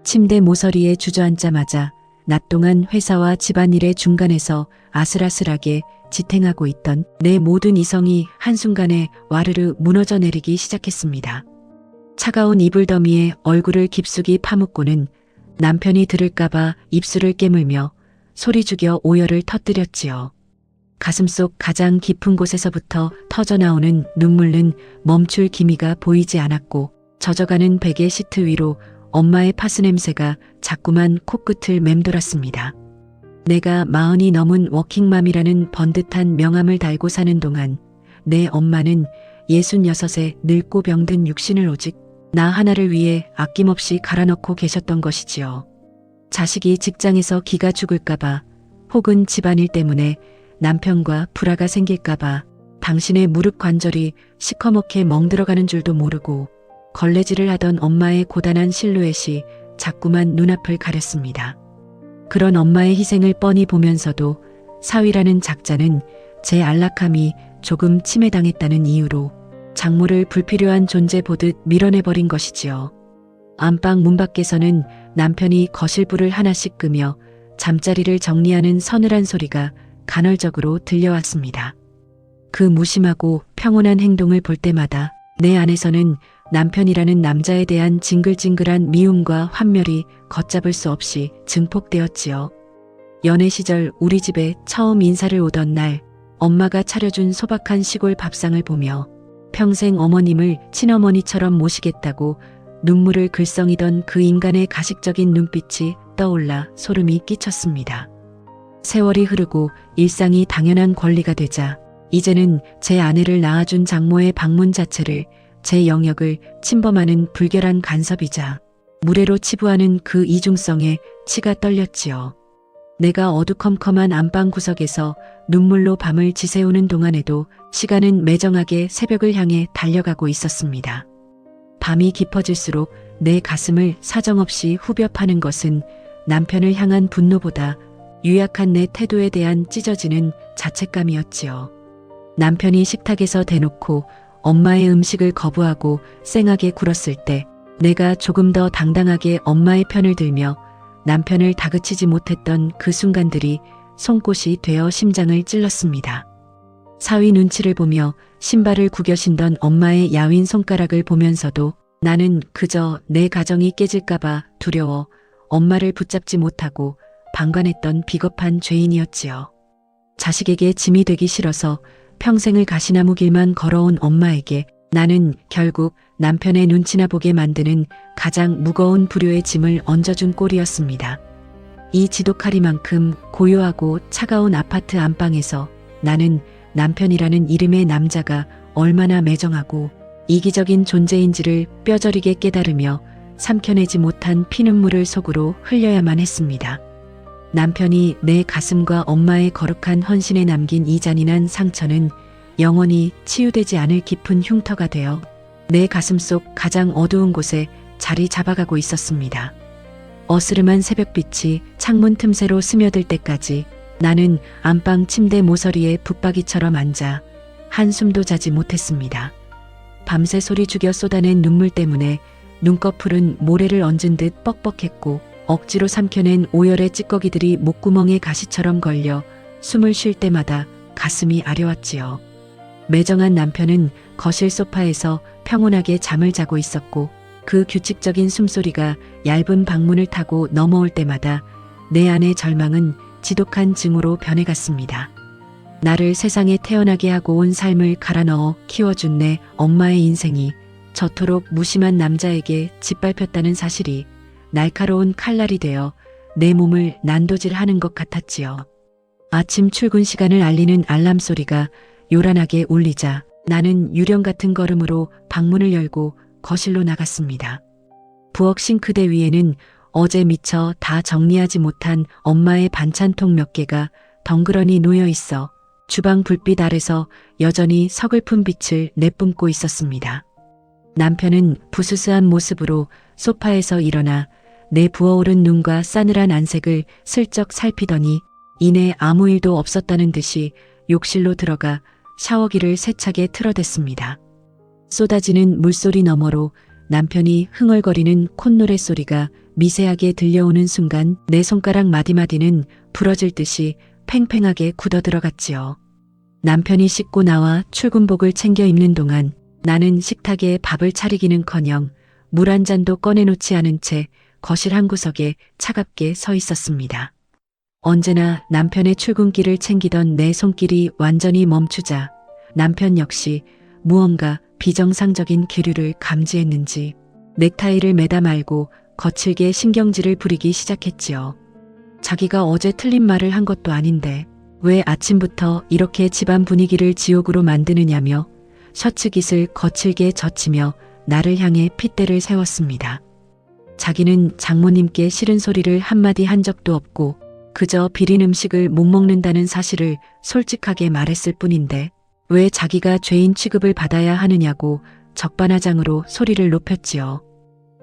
침대 모서리에 주저앉자마자 낮 동안 회사와 집안일의 중간에서 아슬아슬하게 지탱하고 있던 내 모든 이성이 한순간에 와르르 무너져 내리기 시작했습니다. 차가운 이불 더미에 얼굴을 깊숙이 파묻고는 남편이 들을까봐 입술을 깨물며 소리 죽여 오열을 터뜨렸지요. 가슴속 가장 깊은 곳에서부터 터져나오는 눈물은 멈출 기미가 보이지 않았고, 젖어가는 베개 시트 위로 엄마의 파스 냄새가 자꾸만 코끝을 맴돌았습니다. 내가 40이 넘은 워킹맘이라는 번듯한 명함을 달고 사는 동안 내 엄마는 66에 늙고 병든 육신을 오직 나 하나를 위해 아낌없이 갈아넣고 계셨던 것이지요. 자식이 직장에서 기가 죽을까봐 혹은 집안일 때문에 남편과 불화가 생길까봐 당신의 무릎 관절이 시커멓게 멍들어가는 줄도 모르고 걸레질을 하던 엄마의 고단한 실루엣이 자꾸만 눈앞을 가렸습니다. 그런 엄마의 희생을 뻔히 보면서도 사위라는 작자는 제 안락함이 조금 침해당했다는 이유로 장모를 불필요한 존재 보듯 밀어내버린 것이지요. 안방 문 밖에서는 남편이 거실불을 하나씩 끄며 잠자리를 정리하는 서늘한 소리가 간헐적으로 들려왔습니다. 그 무심하고 평온한 행동을 볼 때마다 내 안에서는 남편이라는 남자에 대한 징글징글한 미움과 환멸이 걷잡을 수 없이 증폭되었지요. 연애 시절 우리 집에 처음 인사를 오던 날 엄마가 차려준 소박한 시골 밥상을 보며 평생 어머님을 친어머니처럼 모시겠다고 눈물을 글썽이던 그 인간의 가식적인 눈빛이 떠올라 소름이 끼쳤습니다. 세월이 흐르고 일상이 당연한 권리가 되자 이제는 제 아내를 낳아준 장모의 방문 자체를 제 영역을 침범하는 불결한 간섭이자 무례로 치부하는 그 이중성에 치가 떨렸지요. 내가 어두컴컴한 안방 구석에서 눈물로 밤을 지새우는 동안에도 시간은 매정하게 새벽을 향해 달려가고 있었습니다. 밤이 깊어질수록 내 가슴을 사정없이 후벼 파는 것은 남편을 향한 분노보다 유약한 내 태도에 대한 찢어지는 자책감이었지요. 남편이 식탁에서 대놓고 엄마의 음식을 거부하고 쌩하게 굴었을 때 내가 조금 더 당당하게 엄마의 편을 들며 남편을 다그치지 못했던 그 순간들이 송곳이 되어 심장을 찔렀습니다. 사위 눈치를 보며 신발을 구겨 신던 엄마의 야윈 손가락을 보면서도 나는 그저 내 가정이 깨질까봐 두려워 엄마를 붙잡지 못하고 방관했던 비겁한 죄인이었지요. 자식에게 짐이 되기 싫어서 평생을 가시나무 길만 걸어온 엄마에게 나는 결국 남편의 눈치나 보게 만드는 가장 무거운 불효의 짐을 얹어준 꼴이었습니다. 이 지독하리만큼 고요하고 차가운 아파트 안방에서 나는 남편이라는 이름의 남자가 얼마나 매정하고 이기적인 존재인지를 뼈저리게 깨달으며 삼켜내지 못한 피눈물을 속으로 흘려야만 했습니다. 남편이 내 가슴과 엄마의 거룩한 헌신에 남긴 이 잔인한 상처는 영원히 치유되지 않을 깊은 흉터가 되어 내 가슴 속 가장 어두운 곳에 자리 잡아가고 있었습니다. 어스름한 새벽빛이 창문 틈새로 스며들 때까지 나는 안방 침대 모서리에 붙박이처럼 앉아 한숨도 자지 못했습니다. 밤새 소리 죽여 쏟아낸 눈물 때문에 눈꺼풀은 모래를 얹은 듯 뻑뻑했고 억지로 삼켜낸 오열의 찌꺼기들이 목구멍에 가시처럼 걸려 숨을 쉴 때마다 가슴이 아려왔지요. 매정한 남편은 거실 소파에서 평온하게 잠을 자고 있었고 그 규칙적인 숨소리가 얇은 방문을 타고 넘어올 때마다 내 안의 절망은 지독한 증오로 변해갔습니다. 나를 세상에 태어나게 하고 온 삶을 갈아 넣어 키워준 내 엄마의 인생이 저토록 무심한 남자에게 짓밟혔다는 사실이 날카로운 칼날이 되어 내 몸을 난도질하는 것 같았지요. 아침 출근 시간을 알리는 알람 소리가 요란하게 울리자 나는 유령 같은 걸음으로 방문을 열고 거실로 나갔습니다. 부엌 싱크대 위에는 어제 미처 다 정리하지 못한 엄마의 반찬통 몇 개가 덩그러니 놓여 있어 주방 불빛 아래서 여전히 서글픈 빛을 내뿜고 있었습니다. 남편은 부스스한 모습으로 소파에서 일어나 내 부어오른 눈과 싸늘한 안색을 슬쩍 살피더니 이내 아무 일도 없었다는 듯이 욕실로 들어가 샤워기를 세차게 틀어댔습니다. 쏟아지는 물소리 너머로 남편이 흥얼거리는 콧노래 소리가 미세하게 들려오는 순간 내 손가락 마디마디는 부러질 듯이 팽팽하게 굳어들어갔지요. 남편이 씻고 나와 출근복을 챙겨 입는 동안 나는 식탁에 밥을 차리기는커녕 물 한 잔도 꺼내놓지 않은 채 거실 한 구석에 차갑게 서 있었습니다. 언제나 남편의 출근길을 챙기던 내 손길이 완전히 멈추자 남편 역시 무언가 비정상적인 기류를 감지했는지 넥타이를 매다 말고 거칠게 신경질을 부리기 시작했지요. 자기가 어제 틀린 말을 한 것도 아닌데 왜 아침부터 이렇게 집안 분위기를 지옥으로 만드느냐며 셔츠 깃을 거칠게 젖히며 나를 향해 핏대를 세웠습니다. 자기는 장모님께 싫은 소리를 한마디 한 적도 없고 그저 비린 음식을 못 먹는다는 사실을 솔직하게 말했을 뿐인데 왜 자기가 죄인 취급을 받아야 하느냐고 적반하장으로 소리를 높였지요.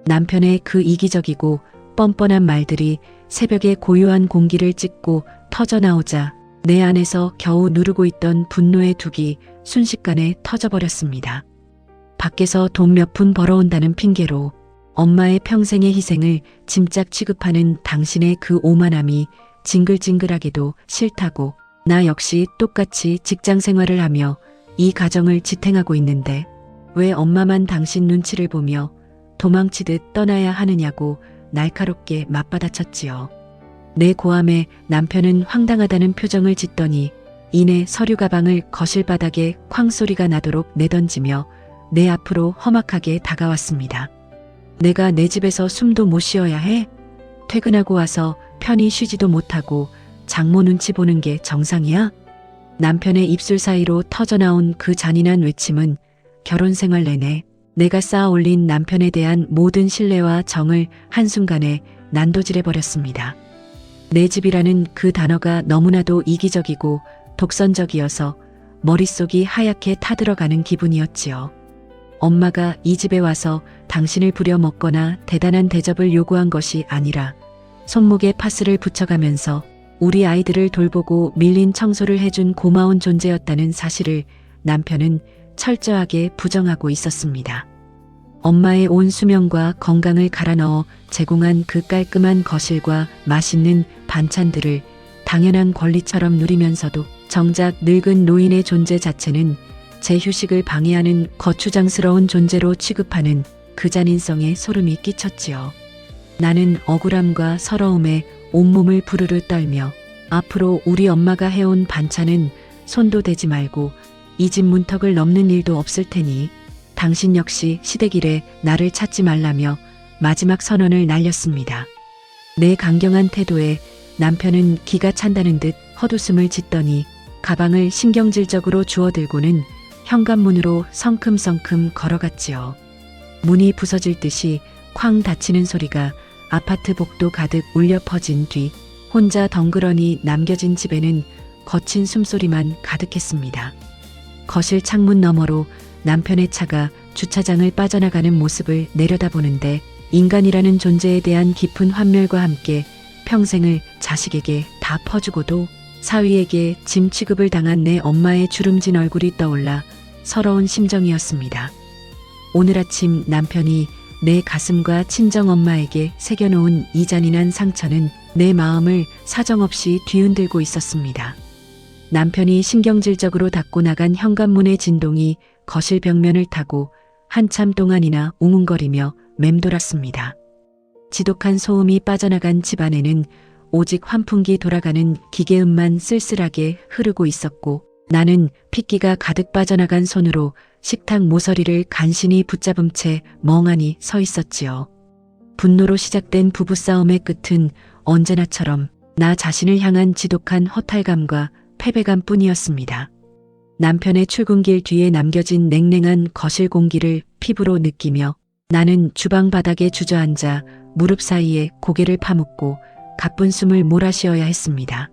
남편의 그 이기적이고 뻔뻔한 말들이 새벽의 고요한 공기를 찢고 터져나오자 내 안에서 겨우 누르고 있던 분노의 둑이 순식간에 터져버렸습니다. 밖에서 돈 몇 푼 벌어온다는 핑계로 엄마의 평생의 희생을 짐짝 취급하는 당신의 그 오만함이 징글징글하게도 싫다고 나 역시 똑같이 직장 생활을 하며 이 가정을 지탱하고 있는데 왜 엄마만 당신 눈치를 보며 도망치듯 떠나야 하느냐고 날카롭게 맞받아쳤지요. 내 고함에 남편은 황당하다는 표정을 짓더니 이내 서류 가방을 거실 바닥에 쾅 소리가 나도록 내던지며 내 앞으로 험악하게 다가왔습니다. 내가 내 집에서 숨도 못 쉬어야 해? 퇴근하고 와서 편히 쉬지도 못하고 장모 눈치 보는 게 정상이야? 남편의 입술 사이로 터져나온 그 잔인한 외침은 결혼 생활 내내 내가 쌓아 올린 남편에 대한 모든 신뢰와 정을 한순간에 난도질해버렸습니다. 내 집이라는 그 단어가 너무나도 이기적이고 독선적이어서 머릿속이 하얗게 타들어가는 기분이었지요. 엄마가 이 집에 와서 당신을 부려먹거나 대단한 대접을 요구한 것이 아니라 손목에 파스를 붙여가면서 우리 아이들을 돌보고 밀린 청소를 해준 고마운 존재였다는 사실을 남편은 철저하게 부정하고 있었습니다. 엄마의 온 수명과 건강을 갈아 넣어 제공한 그 깔끔한 거실과 맛있는 반찬들을 당연한 권리처럼 누리면서도 정작 늙은 노인의 존재 자체는 제 휴식을 방해하는 거추장스러운 존재로 취급하는 그 잔인성에 소름이 끼쳤지요. 나는 억울함과 서러움에 온몸을 부르르 떨며 앞으로 우리 엄마가 해온 반찬은 손도 대지 말고 이 집 문턱을 넘는 일도 없을 테니 당신 역시 시댁일에 나를 찾지 말라며 마지막 선언을 날렸습니다. 내 강경한 태도에 남편은 기가 찬다는 듯 헛웃음을 짓더니 가방을 신경질적으로 주워들고는 현관문으로 성큼성큼 걸어갔지요. 문이 부서질 듯이 쾅 닫히는 소리가 아파트 복도 가득 울려 퍼진 뒤 혼자 덩그러니 남겨진 집에는 거친 숨소리만 가득했습니다. 거실 창문 너머로 남편의 차가 주차장을 빠져나가는 모습을 내려다보는데 인간이라는 존재에 대한 깊은 환멸과 함께 평생을 자식에게 다 퍼주고도 사위에게 짐 취급을 당한 내 엄마의 주름진 얼굴이 떠올라 서러운 심정이었습니다. 오늘 아침 남편이 내 가슴과 친정엄마에게 새겨놓은 이 잔인한 상처는 내 마음을 사정없이 뒤흔들고 있었습니다. 남편이 신경질적으로 닫고 나간 현관문의 진동이 거실 벽면을 타고 한참 동안이나 웅웅거리며 맴돌았습니다. 지독한 소음이 빠져나간 집안에는 오직 환풍기 돌아가는 기계음만 쓸쓸하게 흐르고 있었고 나는 핏기가 가득 빠져나간 손으로 식탁 모서리를 간신히 붙잡은 채 멍하니 서 있었지요. 분노로 시작된 부부싸움의 끝은 언제나처럼 나 자신을 향한 지독한 허탈감과 패배감 뿐이었습니다. 남편의 출근길 뒤에 남겨진 냉랭한 거실 공기를 피부로 느끼며 나는 주방 바닥에 주저앉아 무릎 사이에 고개를 파묻고 가쁜 숨을 몰아쉬어야 했습니다.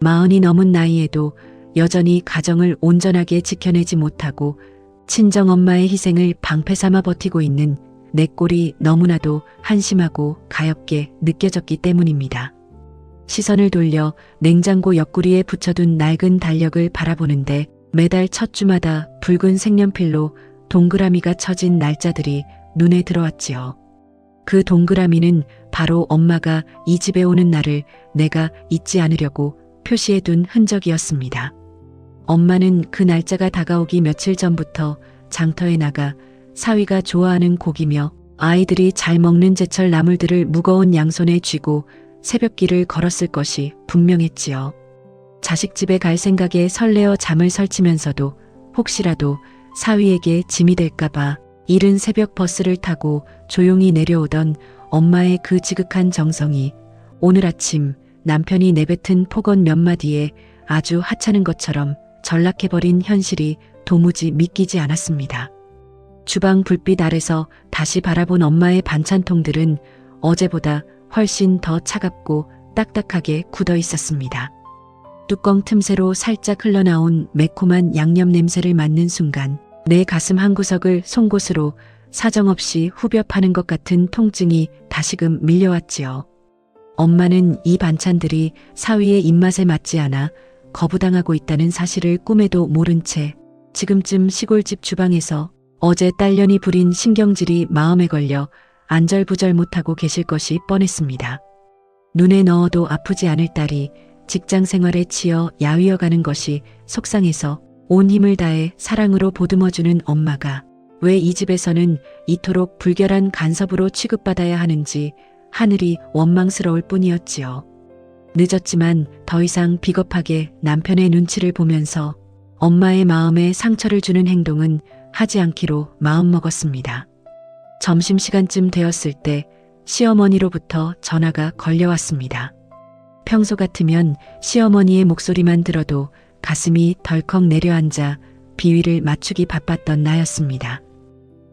40이 넘은 나이에도 여전히 가정을 온전하게 지켜내지 못하고 친정엄마의 희생을 방패 삼아 버티고 있는 내 꼴이 너무나도 한심하고 가엾게 느껴졌기 때문입니다. 시선을 돌려 냉장고 옆구리에 붙여둔 낡은 달력을 바라보는데 매달 첫 주마다 붉은 색연필로 동그라미가 쳐진 날짜들이 눈에 들어왔지요. 그 동그라미는 바로 엄마가 이 집에 오는 날을 내가 잊지 않으려고 표시해둔 흔적이었습니다. 엄마는 그 날짜가 다가오기 며칠 전부터 장터에 나가 사위가 좋아하는 고기며 아이들이 잘 먹는 제철 나물들을 무거운 양손에 쥐고 새벽길을 걸었을 것이 분명했지요. 자식 집에 갈 생각에 설레어 잠을 설치면서도 혹시라도 사위에게 짐이 될까봐 이른 새벽 버스를 타고 조용히 내려오던 엄마의 그 지극한 정성이 오늘 아침 남편이 내뱉은 폭언 몇 마디에 아주 하찮은 것처럼 전락해버린 현실이 도무지 믿기지 않았습니다. 주방 불빛 아래서 다시 바라본 엄마의 반찬통들은 어제보다 훨씬 더 차갑고 딱딱하게 굳어 있었습니다. 뚜껑 틈새로 살짝 흘러나온 매콤한 양념 냄새를 맡는 순간 내 가슴 한구석을 송곳으로 사정없이 후벼 파는 것 같은 통증이 다시금 밀려왔지요. 엄마는 이 반찬들이 사위의 입맛에 맞지 않아 거부당하고 있다는 사실을 꿈에도 모른 채 지금쯤 시골집 주방에서 어제 딸년이 부린 신경질이 마음에 걸려 안절부절 못하고 계실 것이 뻔했습니다. 눈에 넣어도 아프지 않을 딸이 직장 생활에 치여 야위어가는 것이 속상해서 온 힘을 다해 사랑으로 보듬어주는 엄마가 왜 이 집에서는 이토록 불결한 간섭으로 취급받아야 하는지 하늘이 원망스러울 뿐이었지요. 늦었지만 더 이상 비겁하게 남편의 눈치를 보면서 엄마의 마음에 상처를 주는 행동은 하지 않기로 마음먹었습니다. 점심시간쯤 되었을 때 시어머니로부터 전화가 걸려왔습니다. 평소 같으면 시어머니의 목소리만 들어도 가슴이 덜컥 내려앉아 비위를 맞추기 바빴던 나였습니다.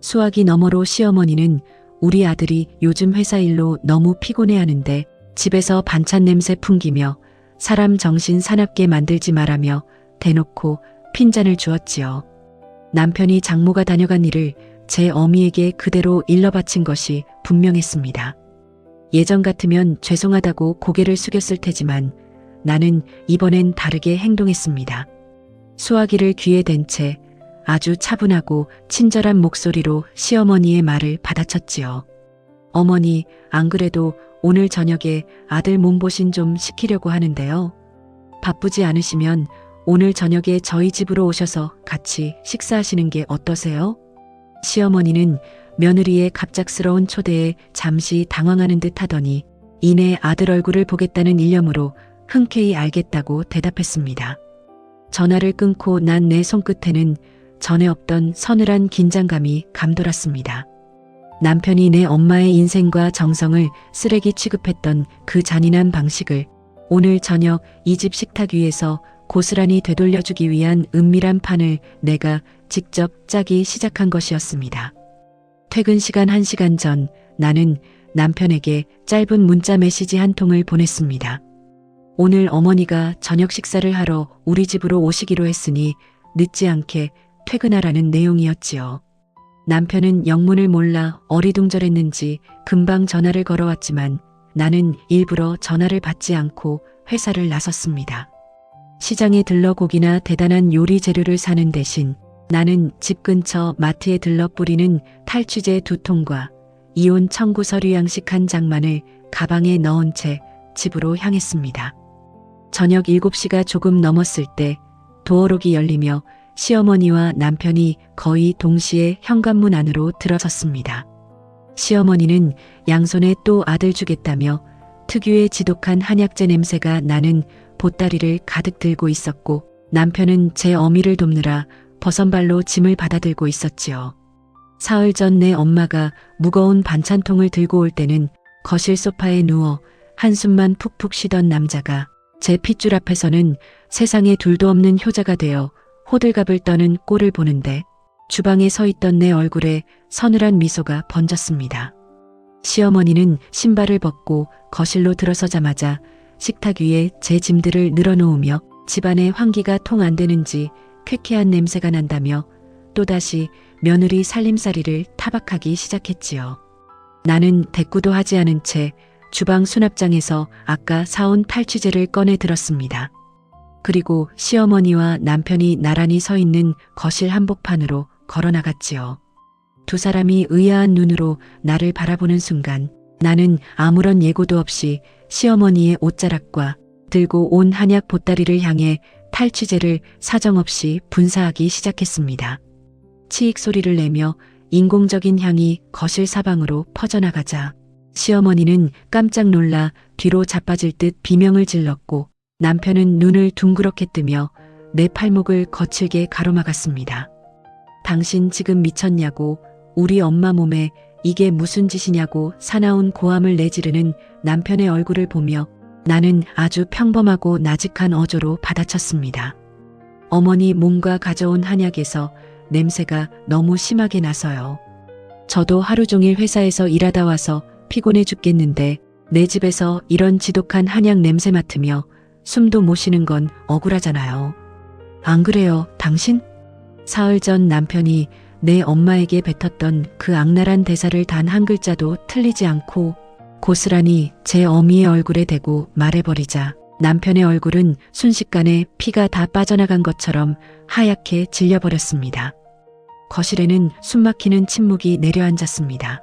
수화기 너머로 시어머니는 우리 아들이 요즘 회사 일로 너무 피곤해하는데 집에서 반찬 냄새 풍기며 사람 정신 사납게 만들지 말라며 대놓고 핀잔을 주었지요. 남편이 장모가 다녀간 일을 제 어미에게 그대로 일러바친 것이 분명했습니다. 예전 같으면 죄송하다고 고개를 숙였을 테지만 나는 이번엔 다르게 행동했습니다. 수화기를 귀에 댄 채 아주 차분하고 친절한 목소리로 시어머니의 말을 받아쳤지요. 어머니, 안 그래도 오늘 저녁에 아들 몸보신 좀 시키려고 하는데요. 바쁘지 않으시면 오늘 저녁에 저희 집으로 오셔서 같이 식사하시는 게 어떠세요? 시어머니는 며느리의 갑작스러운 초대에 잠시 당황하는 듯 하더니 이내 아들 얼굴을 보겠다는 일념으로 흔쾌히 알겠다고 대답했습니다. 전화를 끊고 난 내 손끝에는 전에 없던 서늘한 긴장감이 감돌았습니다. 남편이 내 엄마의 인생과 정성을 쓰레기 취급했던 그 잔인한 방식을 오늘 저녁 이 집 식탁 위에서 고스란히 되돌려주기 위한 은밀한 판을 내가 직접 짜기 시작한 것이었습니다. 퇴근 시간 1시간 전 나는 남편에게 짧은 문자 메시지 한 통을 보냈습니다. 오늘 어머니가 저녁 식사를 하러 우리 집으로 오시기로 했으니 늦지 않게 퇴근하라는 내용이었지요. 남편은 영문을 몰라 어리둥절했는지 금방 전화를 걸어왔지만 나는 일부러 전화를 받지 않고 회사를 나섰습니다. 시장에 들러 고기나 대단한 요리 재료를 사는 대신 나는 집 근처 마트에 들러 뿌리는 탈취제 2통과 이혼 청구 서류 양식 1장만을 가방에 넣은 채 집으로 향했습니다. 저녁 7시가 조금 넘었을 때 도어록이 열리며 시어머니와 남편이 거의 동시에 현관문 안으로 들어섰습니다. 시어머니는 양손에 또 아들 주겠다며 특유의 지독한 한약재 냄새가 나는 보따리를 가득 들고 있었고 남편은 제 어미를 돕느라 버선발로 짐을 받아들고 있었지요. 사흘 전 내 엄마가 무거운 반찬통을 들고 올 때는 거실 소파에 누워 한숨만 푹푹 쉬던 남자가 제 핏줄 앞에서는 세상에 둘도 없는 효자가 되어 호들갑을 떠는 꼴을 보는데 주방에 서 있던 내 얼굴에 서늘한 미소가 번졌습니다. 시어머니는 신발을 벗고 거실로 들어서자마자 식탁 위에 제 짐들을 늘어놓으며 집안에 환기가 통 안 되는지 쾌쾌한 냄새가 난다며 또다시 며느리 살림살이를 타박하기 시작했지요. 나는 대꾸도 하지 않은 채 주방 수납장에서 아까 사온 탈취제를 꺼내 들었습니다. 그리고 시어머니와 남편이 나란히 서 있는 거실 한복판으로 걸어나갔지요. 두 사람이 의아한 눈으로 나를 바라보는 순간 나는 아무런 예고도 없이 시어머니의 옷자락과 들고 온 한약 보따리를 향해 탈취제를 사정없이 분사하기 시작했습니다. 치익 소리를 내며 인공적인 향이 거실 사방으로 퍼져나가자 시어머니는 깜짝 놀라 뒤로 자빠질 듯 비명을 질렀고 남편은 눈을 둥그렇게 뜨며 내 팔목을 거칠게 가로막았습니다. 당신 지금 미쳤냐고, 우리 엄마 몸에 이게 무슨 짓이냐고 사나운 고함을 내지르는 남편의 얼굴을 보며 나는 아주 평범하고 나직한 어조로 받아쳤습니다. 어머니 몸과 가져온 한약에서 냄새가 너무 심하게 나서요. 저도 하루 종일 회사에서 일하다 와서 피곤해 죽겠는데 내 집에서 이런 지독한 한약 냄새 맡으며 숨도 못 쉬는 건 억울하잖아요. 안 그래요, 당신? 사흘 전 남편이 내 엄마에게 뱉었던 그 악랄한 대사를 단 한 글자도 틀리지 않고 고스란히 제 어미의 얼굴에 대고 말해버리자 남편의 얼굴은 순식간에 피가 다 빠져나간 것처럼 하얗게 질려버렸습니다. 거실에는 숨막히는 침묵이 내려앉았습니다.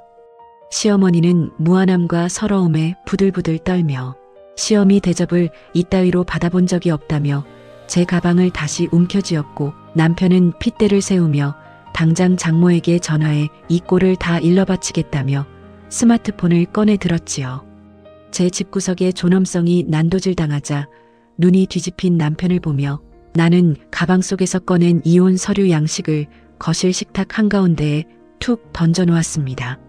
시어머니는 무안함과 서러움에 부들부들 떨며 시어미 대접을 이따위로 받아본 적이 없다며 제 가방을 다시 움켜쥐었고 남편은 핏대를 세우며 당장 장모에게 전화해 이 꼴을 다 일러바치겠다며 스마트폰을 꺼내 들었지요. 제 집구석의 존엄성이 난도질당하자 눈이 뒤집힌 남편을 보며 나는 가방 속에서 꺼낸 이혼 서류 양식을 거실 식탁 한가운데에 툭 던져놓았습니다.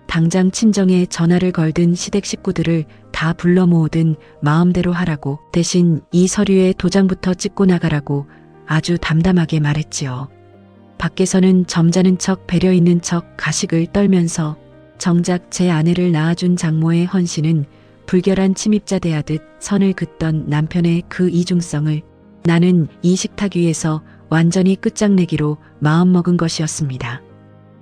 당장 친정에 전화를 걸든 시댁 식구들을 다 불러 모으든 마음대로 하라고 대신 이 서류에 도장부터 찍고 나가라고 아주 담담하게 말했지요. 밖에서는 점잖은 척 배려 있는 척 가식을 떨면서 정작 제 아내를 낳아준 장모의 헌신은 불결한 침입자 대하듯 선을 긋던 남편의 그 이중성을 나는 이 식탁 위에서 완전히 끝장내기로 마음먹은 것이었습니다.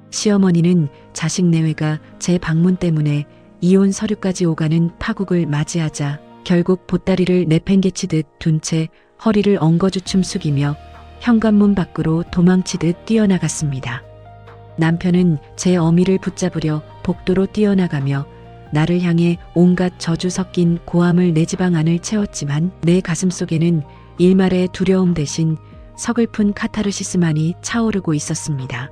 시어머니는 자식 내외가 제 방문 때문에 이혼 서류까지 오가는 파국을 맞이하자 결국 보따리를 내팽개치듯 둔 채 허리를 엉거주춤 숙이며 현관문 밖으로 도망치듯 뛰어나갔습니다. 남편은 제 어미를 붙잡으려 복도로 뛰어나가며 나를 향해 온갖 저주 섞인 고함을 내 지방 안을 채웠지만 내 가슴 속에는 일말의 두려움 대신 서글픈 카타르시스만이 차오르고 있었습니다.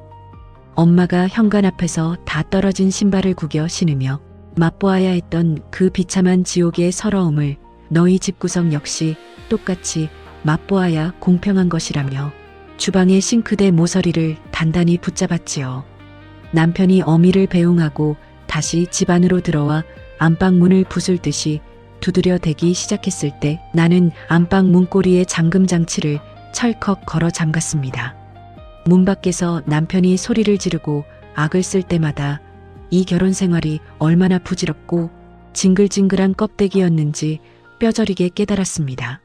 엄마가 현관 앞에서 다 떨어진 신발을 구겨 신으며 맛보아야 했던 그 비참한 지옥의 서러움을 너희 집구석 역시 똑같이 맛보아야 공평한 것이라며 주방의 싱크대 모서리를 단단히 붙잡았지요. 남편이 어미를 배웅하고 다시 집 안으로 들어와 안방 문을 부술듯이 두드려 대기 시작했을 때 나는 안방 문고리에 잠금 장치를 철컥 걸어 잠갔습니다. 문 밖에서 남편이 소리를 지르고 악을 쓸 때마다 이 결혼 생활이 얼마나 부질없고 징글징글한 껍데기였는지 뼈저리게 깨달았습니다.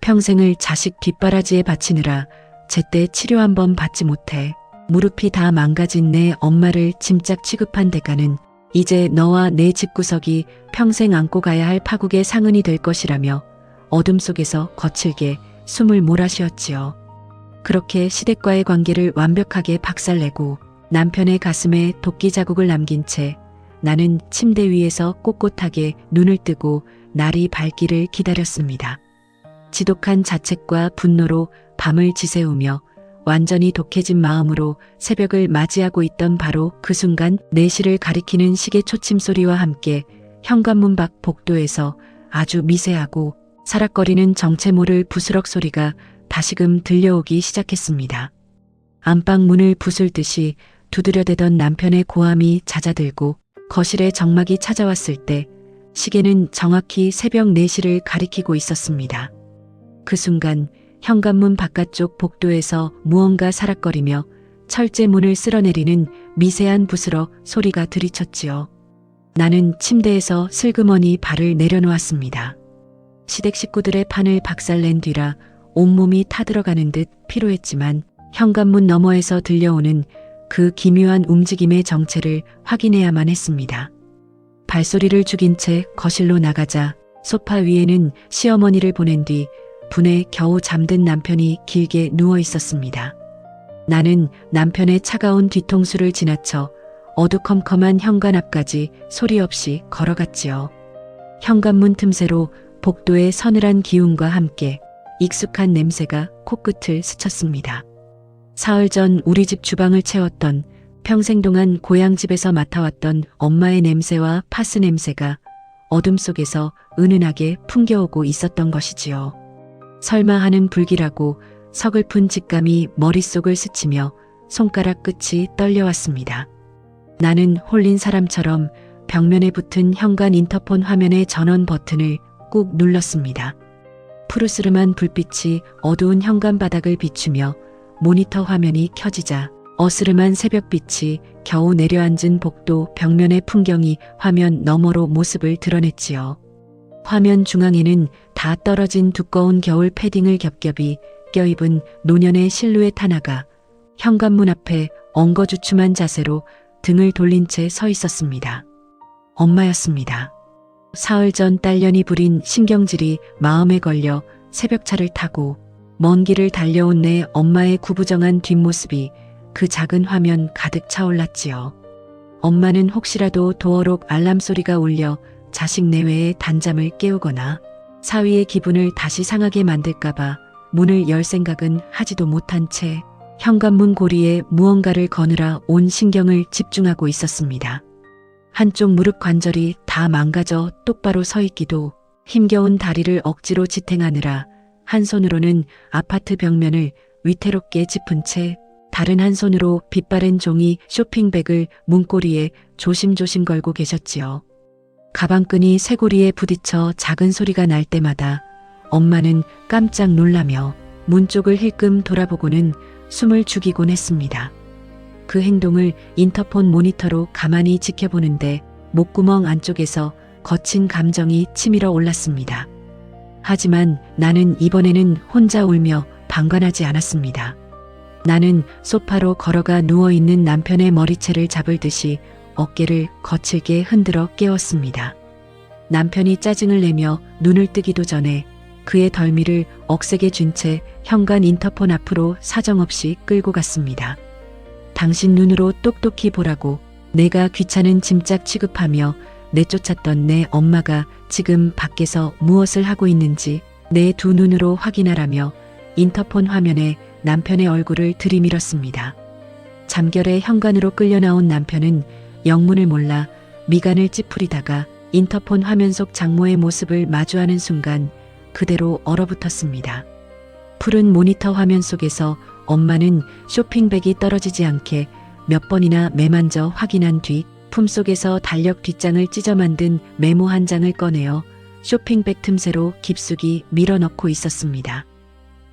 평생을 자식 뒷바라지에 바치느라 제때 치료 한번 받지 못해 무릎이 다 망가진 내 엄마를 짐짝 취급한 대가는 이제 너와 내 집구석이 평생 안고 가야 할 파국의 상흔이 될 것이라며 어둠 속에서 거칠게 숨을 몰아쉬었지요. 그렇게 시댁과의 관계를 완벽하게 박살내고 남편의 가슴에 도끼 자국을 남긴 채 나는 침대 위에서 꼿꼿하게 눈을 뜨고 날이 밝기를 기다렸습니다. 지독한 자책과 분노로 밤을 지새우며 완전히 독해진 마음으로 새벽을 맞이하고 있던 바로 그 순간 4시를 가리키는 시계 초침 소리와 함께 현관문 밖 복도에서 아주 미세하고 사락거리는 정체 모를 부스럭 소리가 다시금 들려오기 시작했습니다. 안방 문을 부술듯이 두드려대던 남편의 고함이 잦아들고 거실에 정막이 찾아왔을 때 시계는 정확히 새벽 4시를 가리키고 있었습니다. 그 순간 현관문 바깥쪽 복도에서 무언가 사락거리며 철제문을 쓸어내리는 미세한 부스럭 소리가 들이쳤지요. 나는 침대에서 슬그머니 발을 내려놓았습니다. 시댁 식구들의 판을 박살낸 뒤라 온몸이 타들어가는 듯 피로했지만 현관문 너머에서 들려오는 그 기묘한 움직임의 정체를 확인해야만 했습니다. 발소리를 죽인 채 거실로 나가자 소파 위에는 시어머니를 보낸 뒤 분에 겨우 잠든 남편이 길게 누워 있었습니다. 나는 남편의 차가운 뒤통수를 지나쳐 어두컴컴한 현관 앞까지 소리 없이 걸어갔지요. 현관문 틈새로 복도의 서늘한 기운과 함께 익숙한 냄새가 코끝을 스쳤습니다. 사흘 전 우리 집 주방을 채웠던 평생 동안 고향집에서 맡아왔던 엄마의 냄새와 파스 냄새가 어둠 속에서 은은하게 풍겨오고 있었던 것이지요. 설마 하는 불길하고 서글픈 직감이 머릿속을 스치며 손가락 끝이 떨려왔습니다. 나는 홀린 사람처럼 벽면에 붙은 현관 인터폰 화면의 전원 버튼을 꾹 눌렀습니다. 푸르스름한 불빛이 어두운 현관 바닥을 비추며 모니터 화면이 켜지자 어스름한 새벽빛이 겨우 내려앉은 복도 벽면의 풍경이 화면 너머로 모습을 드러냈지요. 화면 중앙에는 다 떨어진 두꺼운 겨울 패딩을 겹겹이 껴입은 노년의 실루엣 하나가 현관문 앞에 엉거주춤한 자세로 등을 돌린 채 서 있었습니다. 엄마였습니다. 사흘 전 딸년이 부린 신경질이 마음에 걸려 새벽차를 타고 먼 길을 달려온 내 엄마의 구부정한 뒷모습이 그 작은 화면 가득 차올랐지요. 엄마는 혹시라도 도어록 알람 소리가 울려 자식 내외의 단잠을 깨우거나 사위의 기분을 다시 상하게 만들까봐 문을 열 생각은 하지도 못한 채 현관문 고리에 무언가를 거느라 온 신경을 집중하고 있었습니다. 한쪽 무릎 관절이 다 망가져 똑바로 서 있기도 힘겨운 다리를 억지로 지탱하느라 한 손으로는 아파트 벽면을 위태롭게 짚은 채 다른 한 손으로 빛바랜 종이 쇼핑백을 문고리에 조심조심 걸고 계셨지요. 가방끈이 쇠고리에 부딪혀 작은 소리가 날 때마다 엄마는 깜짝 놀라며 문 쪽을 힐끔 돌아보고는 숨을 죽이곤 했습니다. 그 행동을 인터폰 모니터로 가만히 지켜보는데 목구멍 안쪽에서 거친 감정이 치밀어 올랐습니다. 하지만 나는 이번에는 혼자 울며 방관하지 않았습니다. 나는 소파로 걸어가 누워있는 남편의 머리채를 잡을 듯이 어깨를 거칠게 흔들어 깨웠습니다. 남편이 짜증을 내며 눈을 뜨기도 전에 그의 덜미를 억세게 쥔 채 현관 인터폰 앞으로 사정없이 끌고 갔습니다. 당신 눈으로 똑똑히 보라고 내가 귀찮은 짐짝 취급하며 내쫓았던 내 엄마가 지금 밖에서 무엇을 하고 있는지 내 두 눈으로 확인하라며 인터폰 화면에 남편의 얼굴을 들이밀었습니다. 잠결에 현관으로 끌려 나온 남편은 영문을 몰라 미간을 찌푸리다가 인터폰 화면 속 장모의 모습을 마주하는 순간 그대로 얼어붙었습니다. 푸른 모니터 화면 속에서 엄마는 쇼핑백이 떨어지지 않게 몇 번이나 매만져 확인한 뒤 품속에서 달력 뒷장을 찢어 만든 메모 한 장을 꺼내어 쇼핑백 틈새로 깊숙이 밀어넣고 있었습니다.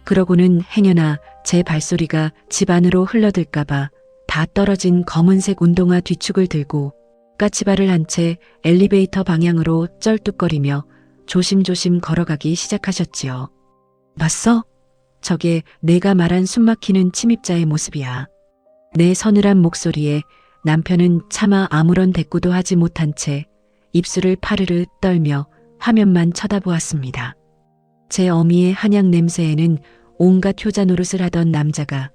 그러고는 행여나 제 발소리가 집 안으로 흘러들까봐 다 떨어진 검은색 운동화 뒤축을 들고 까치발을 한 채 엘리베이터 방향으로 쩔뚝거리며 조심조심 걸어가기 시작하셨지요. 봤어? 저게 내가 말한 숨막히는 침입자의 모습이야. 내 서늘한 목소리에 남편은 차마 아무런 대꾸도 하지 못한 채 입술을 파르르 떨며 화면만 쳐다보았습니다. 제 어미의 한약 냄새에는 온갖 효자 노릇을 하던 남자가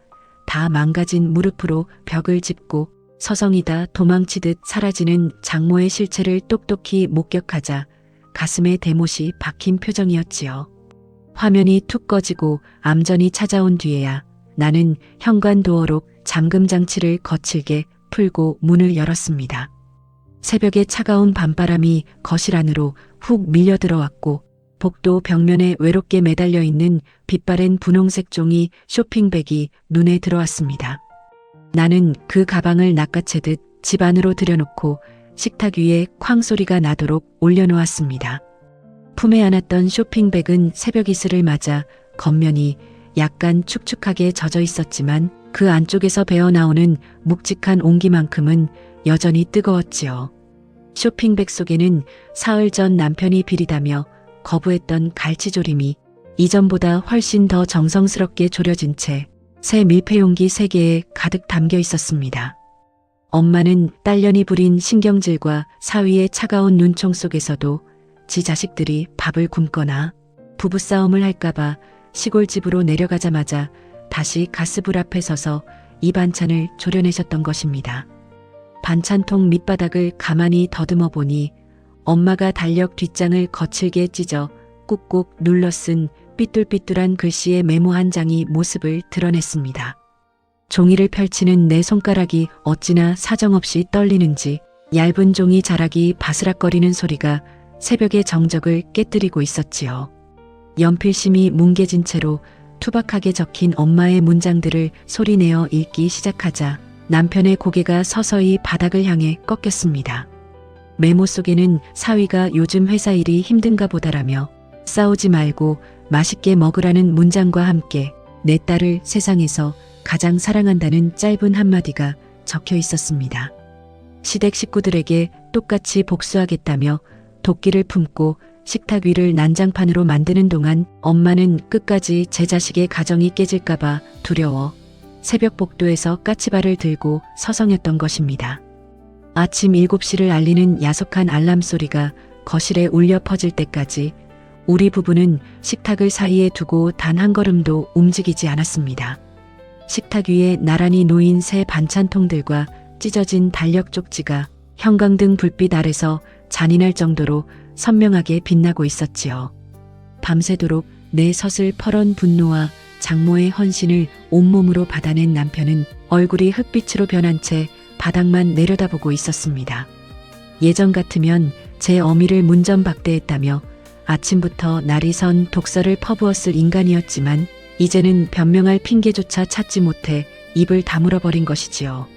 다 망가진 무릎으로 벽을 짚고 서성이다 도망치듯 사라지는 장모의 실체를 똑똑히 목격하자 가슴에 대못이 박힌 표정이었지요. 화면이 툭 꺼지고 암전이 찾아온 뒤에야 나는 현관 도어록 잠금 장치를 거칠게 풀고 문을 열었습니다. 새벽의 차가운 밤바람이 거실 안으로 훅 밀려 들어왔고 복도 벽면에 외롭게 매달려 있는 빛바랜 분홍색 종이 쇼핑백이 눈에 들어왔습니다. 나는 그 가방을 낚아채듯 집 안으로 들여놓고 식탁 위에 쾅 소리가 나도록 올려놓았습니다. 품에 안았던 쇼핑백은 새벽 이슬을 맞아 겉면이 약간 축축하게 젖어 있었지만 그 안쪽에서 배어나오는 묵직한 온기만큼은 여전히 뜨거웠지요. 쇼핑백 속에는 사흘 전 남편이 비리다며 거부했던 갈치조림이 이전보다 훨씬 더 정성스럽게 졸여진 채 새 밀폐용기 3개에 가득 담겨 있었습니다. 엄마는 딸년이 부린 신경질과 사위의 차가운 눈총 속에서도 지 자식들이 밥을 굶거나 부부싸움을 할까봐 시골집으로 내려가자마자 다시 가스불 앞에 서서 이 반찬을 조려내셨던 것입니다. 반찬통 밑바닥을 가만히 더듬어 보니 엄마가 달력 뒷장을 거칠게 찢어 꾹꾹 눌러 쓴 삐뚤삐뚤한 글씨의 메모 한 장이 모습을 드러냈습니다. 종이를 펼치는 내 손가락이 어찌나 사정없이 떨리는지 얇은 종이 자락이 바스락거리는 소리가 새벽의 정적을 깨뜨리고 있었지요. 연필심이 뭉개진 채로 투박하게 적힌 엄마의 문장들을 소리내어 읽기 시작하자 남편의 고개가 서서히 바닥을 향해 꺾였습니다. 메모 속에는 사위가 요즘 회사 일이 힘든가 보다라며 싸우지 말고 맛있게 먹으라는 문장과 함께 내 딸을 세상에서 가장 사랑한다는 짧은 한마디가 적혀 있었습니다. 시댁 식구들에게 똑같이 복수하겠다며 도끼를 품고 식탁 위를 난장판으로 만드는 동안 엄마는 끝까지 제 자식의 가정이 깨질까봐 두려워 새벽 복도에서 까치발을 들고 서성였던 것입니다. 아침 7시를 알리는 야속한 알람 소리가 거실에 울려 퍼질 때까지 우리 부부는 식탁을 사이에 두고 단 한 걸음도 움직이지 않았습니다. 식탁 위에 나란히 놓인 새 반찬통들과 찢어진 달력 쪽지가 형광등 불빛 아래서 잔인할 정도로 선명하게 빛나고 있었지요. 밤새도록 내 서슬 퍼런 분노와 장모의 헌신을 온몸으로 받아낸 남편은 얼굴이 흑빛으로 변한 채 바닥만 내려다보고 있었습니다. 예전 같으면 제 어미를 문전박대했다며 아침부터 날이 선 독서를 퍼부었을 인간이었지만 이제는 변명할 핑계조차 찾지 못해 입을 다물어버린 것이지요.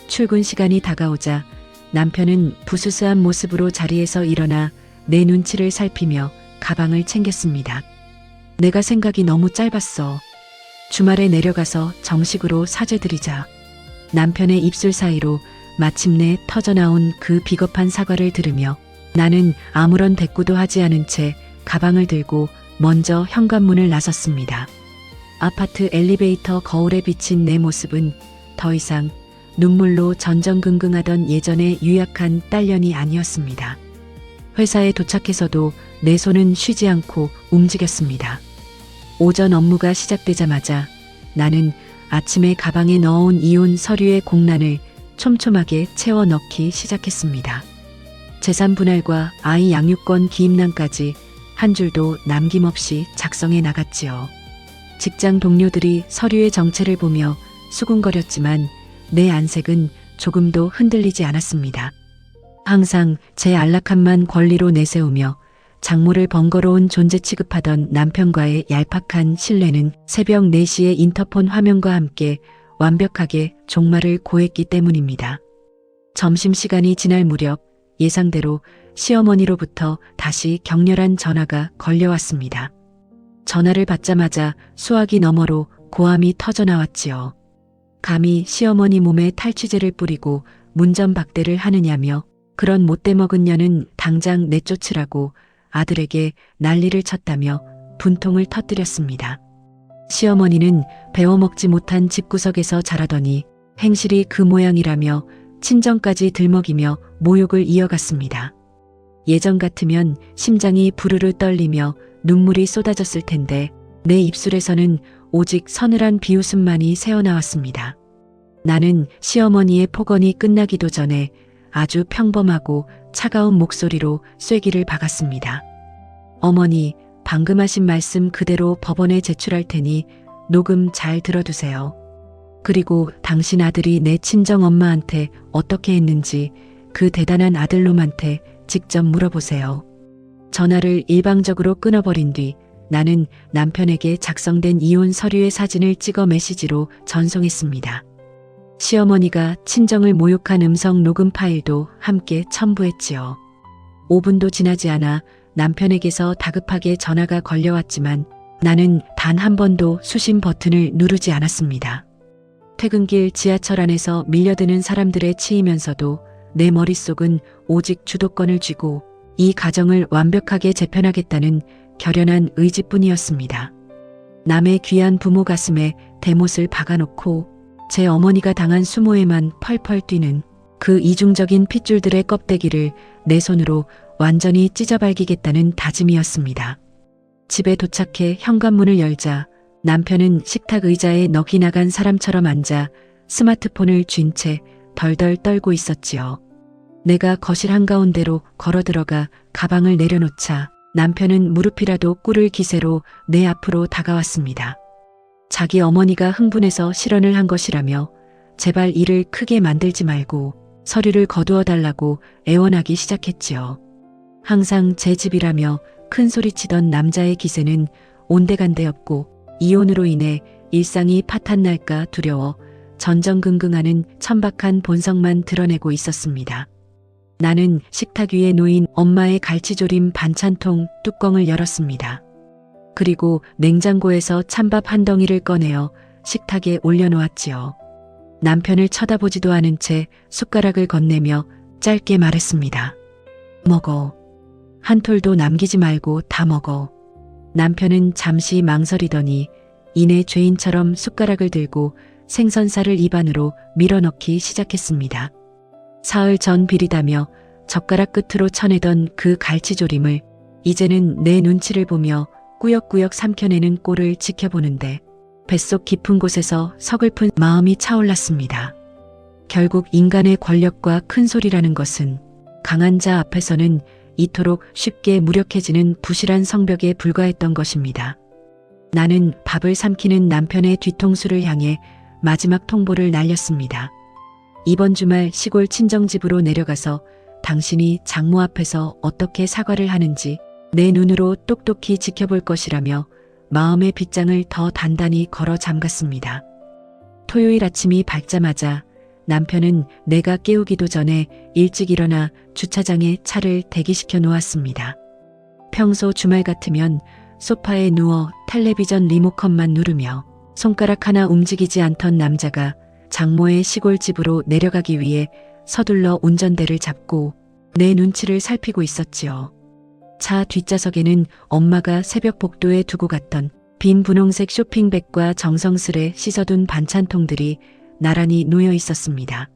출근 시간이 다가오자 남편은 부스스한 모습으로 자리에서 일어나 내 눈치를 살피며 가방을 챙겼습니다. 내가 생각이 너무 짧았어. 주말에 내려가서 정식으로 사죄드리자. 남편의 입술 사이로 마침내 터져나온 그 비겁한 사과를 들으며 나는 아무런 대꾸도 하지 않은 채 가방을 들고 먼저 현관문을 나섰습니다. 아파트 엘리베이터 거울에 비친 내 모습은 더 이상 눈물로 전전긍긍하던 예전의 유약한 딸년이 아니었습니다. 회사에 도착해서도 내 손은 쉬지 않고 움직였습니다. 오전 업무가 시작되자마자 나는 아침에 가방에 넣어온 이혼 서류의 공란을 촘촘하게 채워 넣기 시작했습니다. 재산 분할과 아이 양육권 기입란까지 한 줄도 남김없이 작성해 나갔지요. 직장 동료들이 서류의 정체를 보며 수군거렸지만 내 안색은 조금도 흔들리지 않았습니다. 항상 제 안락함만 권리로 내세우며 장모를 번거로운 존재 취급하던 남편과의 얄팍한 신뢰는 새벽 4시의 인터폰 화면과 함께 완벽하게 종말을 고했기 때문입니다. 점심시간이 지날 무렵 예상대로 시어머니로부터 다시 격렬한 전화가 걸려왔습니다. 전화를 받자마자 수화기 너머로 고함이 터져나왔지요. 감히 시어머니 몸에 탈취제를 뿌리고 문전박대를 하느냐며 그런 못돼먹은 년은 당장 내쫓으라고 아들에게 난리를 쳤다며 분통을 터뜨렸습니다. 시어머니는 배워먹지 못한 집구석에서 자라더니 행실이 그 모양이라며 친정까지 들먹이며 모욕을 이어갔습니다. 예전 같으면 심장이 부르르 떨리며 눈물이 쏟아졌을 텐데 내 입술에서는 오직 서늘한 비웃음만이 새어나왔습니다. 나는 시어머니의 폭언이 끝나기도 전에 아주 평범하고 차가운 목소리로 쐐기를 박았습니다. 어머니, 방금 하신 말씀 그대로 법원에 제출할 테니 녹음 잘 들어두세요. 그리고 당신 아들이 내 친정 엄마한테 어떻게 했는지 그 대단한 아들놈한테 직접 물어보세요. 전화를 일방적으로 끊어버린 뒤 나는 남편에게 작성된 이혼 서류의 사진을 찍어 메시지로 전송했습니다. 시어머니가 친정을 모욕한 음성 녹음 파일도 함께 첨부했지요. 5분도 지나지 않아 남편에게서 다급하게 전화가 걸려왔지만 나는 단 한 번도 수신 버튼을 누르지 않았습니다. 퇴근길 지하철 안에서 밀려드는 사람들에 치이면서도 내 머릿속은 오직 주도권을 쥐고 이 가정을 완벽하게 재편하겠다는 결연한 의지뿐이었습니다. 남의 귀한 부모 가슴에 대못을 박아놓고 제 어머니가 당한 수모에만 펄펄 뛰는 그 이중적인 핏줄들의 껍데기를 내 손으로 완전히 찢어발기겠다는 다짐이었습니다. 집에 도착해 현관문을 열자 남편은 식탁 의자에 넋이 나간 사람처럼 앉아 스마트폰을 쥔 채 덜덜 떨고 있었지요. 내가 거실 한가운데로 걸어 들어가 가방을 내려놓자 남편은 무릎이라도 꿇을 기세로 내 앞으로 다가왔습니다. 자기 어머니가 흥분해서 실언을 한 것이라며 제발 일을 크게 만들지 말고 서류를 거두어 달라고 애원하기 시작했지요. 항상 제 집이라며 큰 소리치던 남자의 기세는 온데간데 없고 이혼으로 인해 일상이 파탄날까 두려워 전전긍긍하는 천박한 본성만 드러내고 있었습니다. 나는 식탁 위에 놓인 엄마의 갈치조림 반찬통 뚜껑을 열었습니다. 그리고 냉장고에서 찬밥 한 덩이를 꺼내어 식탁에 올려놓았지요. 남편을 쳐다보지도 않은 채 숟가락을 건네며 짧게 말했습니다. 먹어. 한 톨도 남기지 말고 다 먹어. 남편은 잠시 망설이더니 이내 죄인처럼 숟가락을 들고 생선살을 입안으로 밀어넣기 시작했습니다. 사흘 전 비리다며 젓가락 끝으로 쳐내던 그 갈치조림을 이제는 내 눈치를 보며 꾸역꾸역 삼켜내는 꼴을 지켜보는데 뱃속 깊은 곳에서 서글픈 마음이 차올랐습니다. 결국 인간의 권력과 큰 소리라는 것은 강한 자 앞에서는 이토록 쉽게 무력해지는 부실한 성벽에 불과했던 것입니다. 나는 밥을 삼키는 남편의 뒤통수를 향해 마지막 통보를 날렸습니다. 이번 주말 시골 친정집으로 내려가서 당신이 장모 앞에서 어떻게 사과를 하는지 내 눈으로 똑똑히 지켜볼 것이라며 마음의 빗장을 더 단단히 걸어 잠갔습니다. 토요일 아침이 밝자마자 남편은 내가 깨우기도 전에 일찍 일어나 주차장에 차를 대기시켜 놓았습니다. 평소 주말 같으면 소파에 누워 텔레비전 리모컨만 누르며 손가락 하나 움직이지 않던 남자가 장모의 시골집으로 내려가기 위해 서둘러 운전대를 잡고 내 눈치를 살피고 있었지요. 차 뒷좌석에는 엄마가 새벽 복도에 두고 갔던 빈 분홍색 쇼핑백과 정성스레 씻어둔 반찬통들이 나란히 놓여 있었습니다.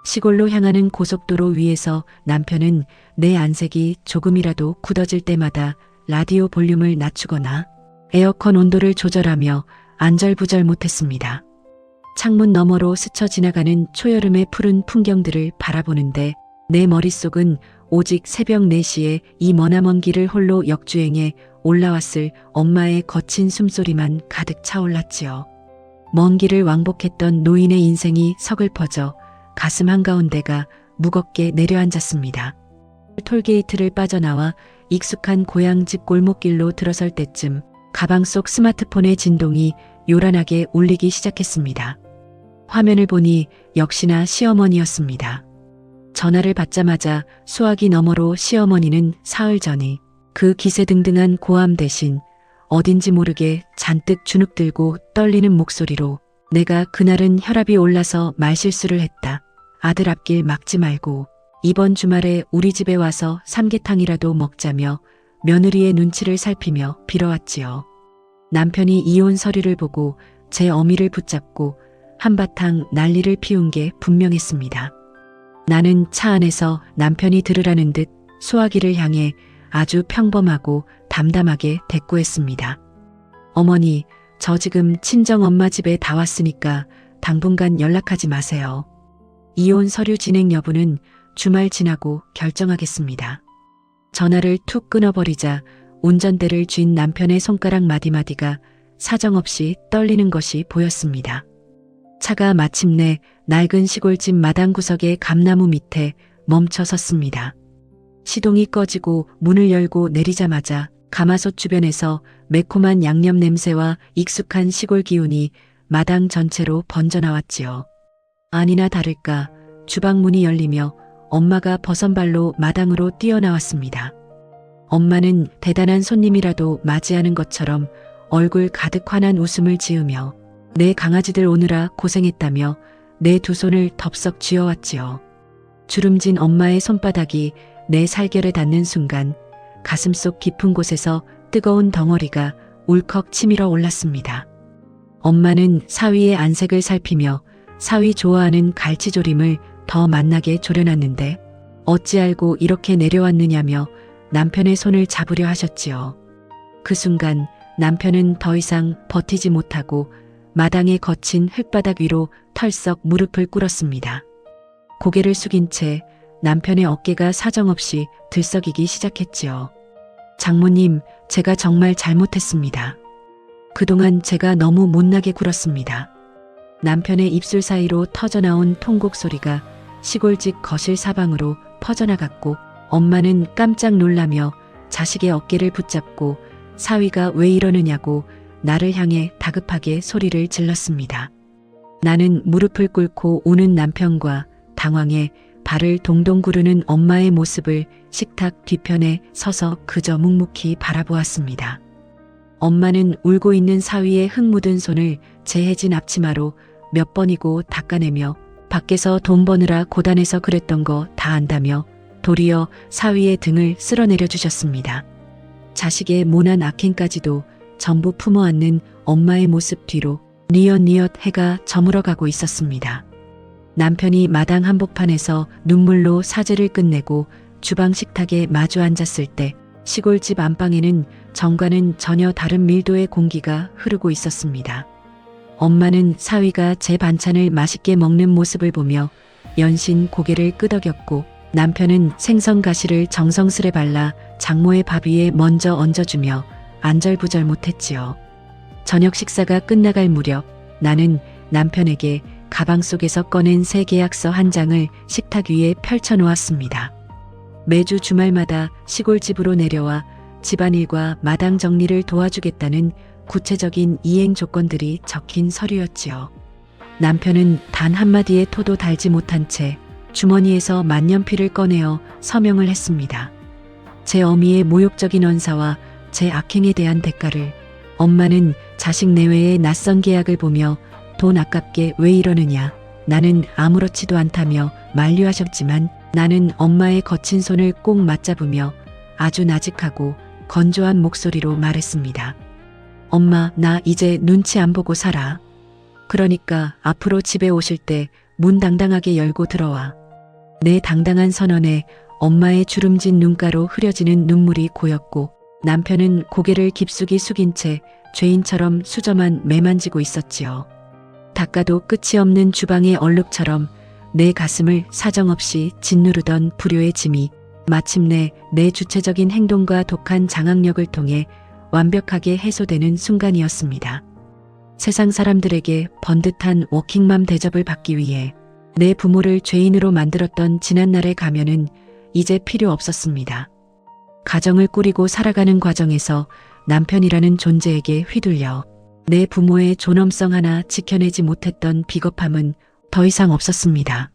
시골로 향하는 고속도로 위에서 남편은 내 안색이 조금이라도 굳어질 때마다 라디오 볼륨을 낮추거나 에어컨 온도를 조절하며 안절부절 못했습니다. 창문 너머로 스쳐 지나가는 초여름의 푸른 풍경들을 바라보는데 내 머릿속은 오직 새벽 4시에 이 머나먼 길을 홀로 역주행해 올라왔을 엄마의 거친 숨소리만 가득 차올랐지요. 먼 길을 왕복했던 노인의 인생이 서글퍼져 가슴 한가운데가 무겁게 내려앉았습니다. 톨게이트를 빠져나와 익숙한 고향집 골목길로 들어설 때쯤 가방 속 스마트폰의 진동이 요란하게 울리기 시작했습니다. 화면을 보니 역시나 시어머니였습니다. 전화를 받자마자 수화기 너머로 시어머니는 사흘 전이 그 기세등등한 고함 대신 어딘지 모르게 잔뜩 주눅들고 떨리는 목소리로 내가 그날은 혈압이 올라서 말실수를 했다. 아들 앞길 막지 말고 이번 주말에 우리 집에 와서 삼계탕이라도 먹자며 며느리의 눈치를 살피며 빌어왔지요. 남편이 이혼 서류를 보고 제 어미를 붙잡고 한바탕 난리를 피운 게 분명했습니다. 나는 차 안에서 남편이 들으라는 듯 수화기를 향해 아주 평범하고 담담하게 대꾸했습니다. 어머니, 저 지금 친정엄마 집에 다 왔으니까 당분간 연락하지 마세요. 이혼 서류 진행 여부는 주말 지나고 결정하겠습니다. 전화를 툭 끊어버리자 운전대를 쥔 남편의 손가락 마디마디가 사정없이 떨리는 것이 보였습니다. 차가 마침내 낡은 시골집 마당 구석의 감나무 밑에 멈춰 섰습니다. 시동이 꺼지고 문을 열고 내리자마자 가마솥 주변에서 매콤한 양념 냄새와 익숙한 시골 기운이 마당 전체로 번져나왔지요. 아니나 다를까 주방 문이 열리며 엄마가 버선발로 마당으로 뛰어나왔습니다. 엄마는 대단한 손님이라도 맞이하는 것처럼 얼굴 가득 환한 웃음을 지으며 내 강아지들 오느라 고생했다며 내 두 손을 덥석 쥐어왔지요. 주름진 엄마의 손바닥이 내 살결에 닿는 순간 가슴속 깊은 곳에서 뜨거운 덩어리가 울컥 치밀어 올랐습니다. 엄마는 사위의 안색을 살피며 사위 좋아하는 갈치조림을 더 맛나게 졸여놨는데 어찌 알고 이렇게 내려왔느냐며 남편의 손을 잡으려 하셨지요. 그 순간 남편은 더 이상 버티지 못하고 마당의 거친 흙바닥 위로 털썩 무릎을 꿇었습니다. 고개를 숙인 채 남편의 어깨가 사정없이 들썩이기 시작했지요. 장모님, 제가 정말 잘못했습니다. 그동안 제가 너무 못나게 굴었습니다. 남편의 입술 사이로 터져나온 통곡 소리가 시골집 거실 사방으로 퍼져나갔고 엄마는 깜짝 놀라며 자식의 어깨를 붙잡고 사위가 왜 이러느냐고 나를 향해 다급하게 소리를 질렀습니다. 나는 무릎을 꿇고 우는 남편과 당황해 발을 동동 구르는 엄마의 모습을 식탁 뒤편에 서서 그저 묵묵히 바라보았습니다. 엄마는 울고 있는 사위의 흙 묻은 손을 재해진 앞치마로 몇 번이고 닦아내며 밖에서 돈 버느라 고단해서 그랬던 거 다 안다며 도리어 사위의 등을 쓸어내려 주셨습니다. 자식의 모난 악행까지도 전부 품어안는 엄마의 모습 뒤로 뉘엿뉘엿 해가 저물어가고 있었습니다. 남편이 마당 한복판에서 눈물로 사죄를 끝내고 주방 식탁에 마주 앉았을 때 시골집 안방에는 전과는 전혀 다른 밀도의 공기가 흐르고 있었습니다. 엄마는 사위가 제 반찬을 맛있게 먹는 모습을 보며 연신 고개를 끄덕였고 남편은 생선 가시를 정성스레 발라 장모의 밥 위에 먼저 얹어주며 안절부절 못했지요. 저녁 식사가 끝나갈 무렵 나는 남편에게 가방 속에서 꺼낸 새 계약서 한 장을 식탁 위에 펼쳐놓았습니다. 매주 주말마다 시골집으로 내려와 집안일과 마당 정리를 도와주겠다는 구체적인 이행 조건들이 적힌 서류였지요. 남편은 단 한마디의 토도 달지 못한 채 주머니에서 만년필을 꺼내어 서명을 했습니다. 제 어미의 모욕적인 언사와 제 악행에 대한 대가를 엄마는 자식 내외의 낯선 계약을 보며 돈 아깝게 왜 이러느냐, 나는 아무렇지도 않다며 만류하셨지만 나는 엄마의 거친 손을 꼭 맞잡으며 아주 나직하고 건조한 목소리로 말했습니다. 엄마, 나 이제 눈치 안 보고 살아. 그러니까 앞으로 집에 오실 때 문 당당하게 열고 들어와. 내 당당한 선언에 엄마의 주름진 눈가로 흐려지는 눈물이 고였고 남편은 고개를 깊숙이 숙인 채 죄인처럼 수저만 매만지고 있었지요. 닦아도 끝이 없는 주방의 얼룩처럼 내 가슴을 사정없이 짓누르던 불효의 짐이 마침내 내 주체적인 행동과 독한 장악력을 통해 완벽하게 해소되는 순간이었습니다. 세상 사람들에게 번듯한 워킹맘 대접을 받기 위해 내 부모를 죄인으로 만들었던 지난날의 가면은 이제 필요 없었습니다. 가정을 꾸리고 살아가는 과정에서 남편이라는 존재에게 휘둘려 내 부모의 존엄성 하나 지켜내지 못했던 비겁함은 더 이상 없었습니다.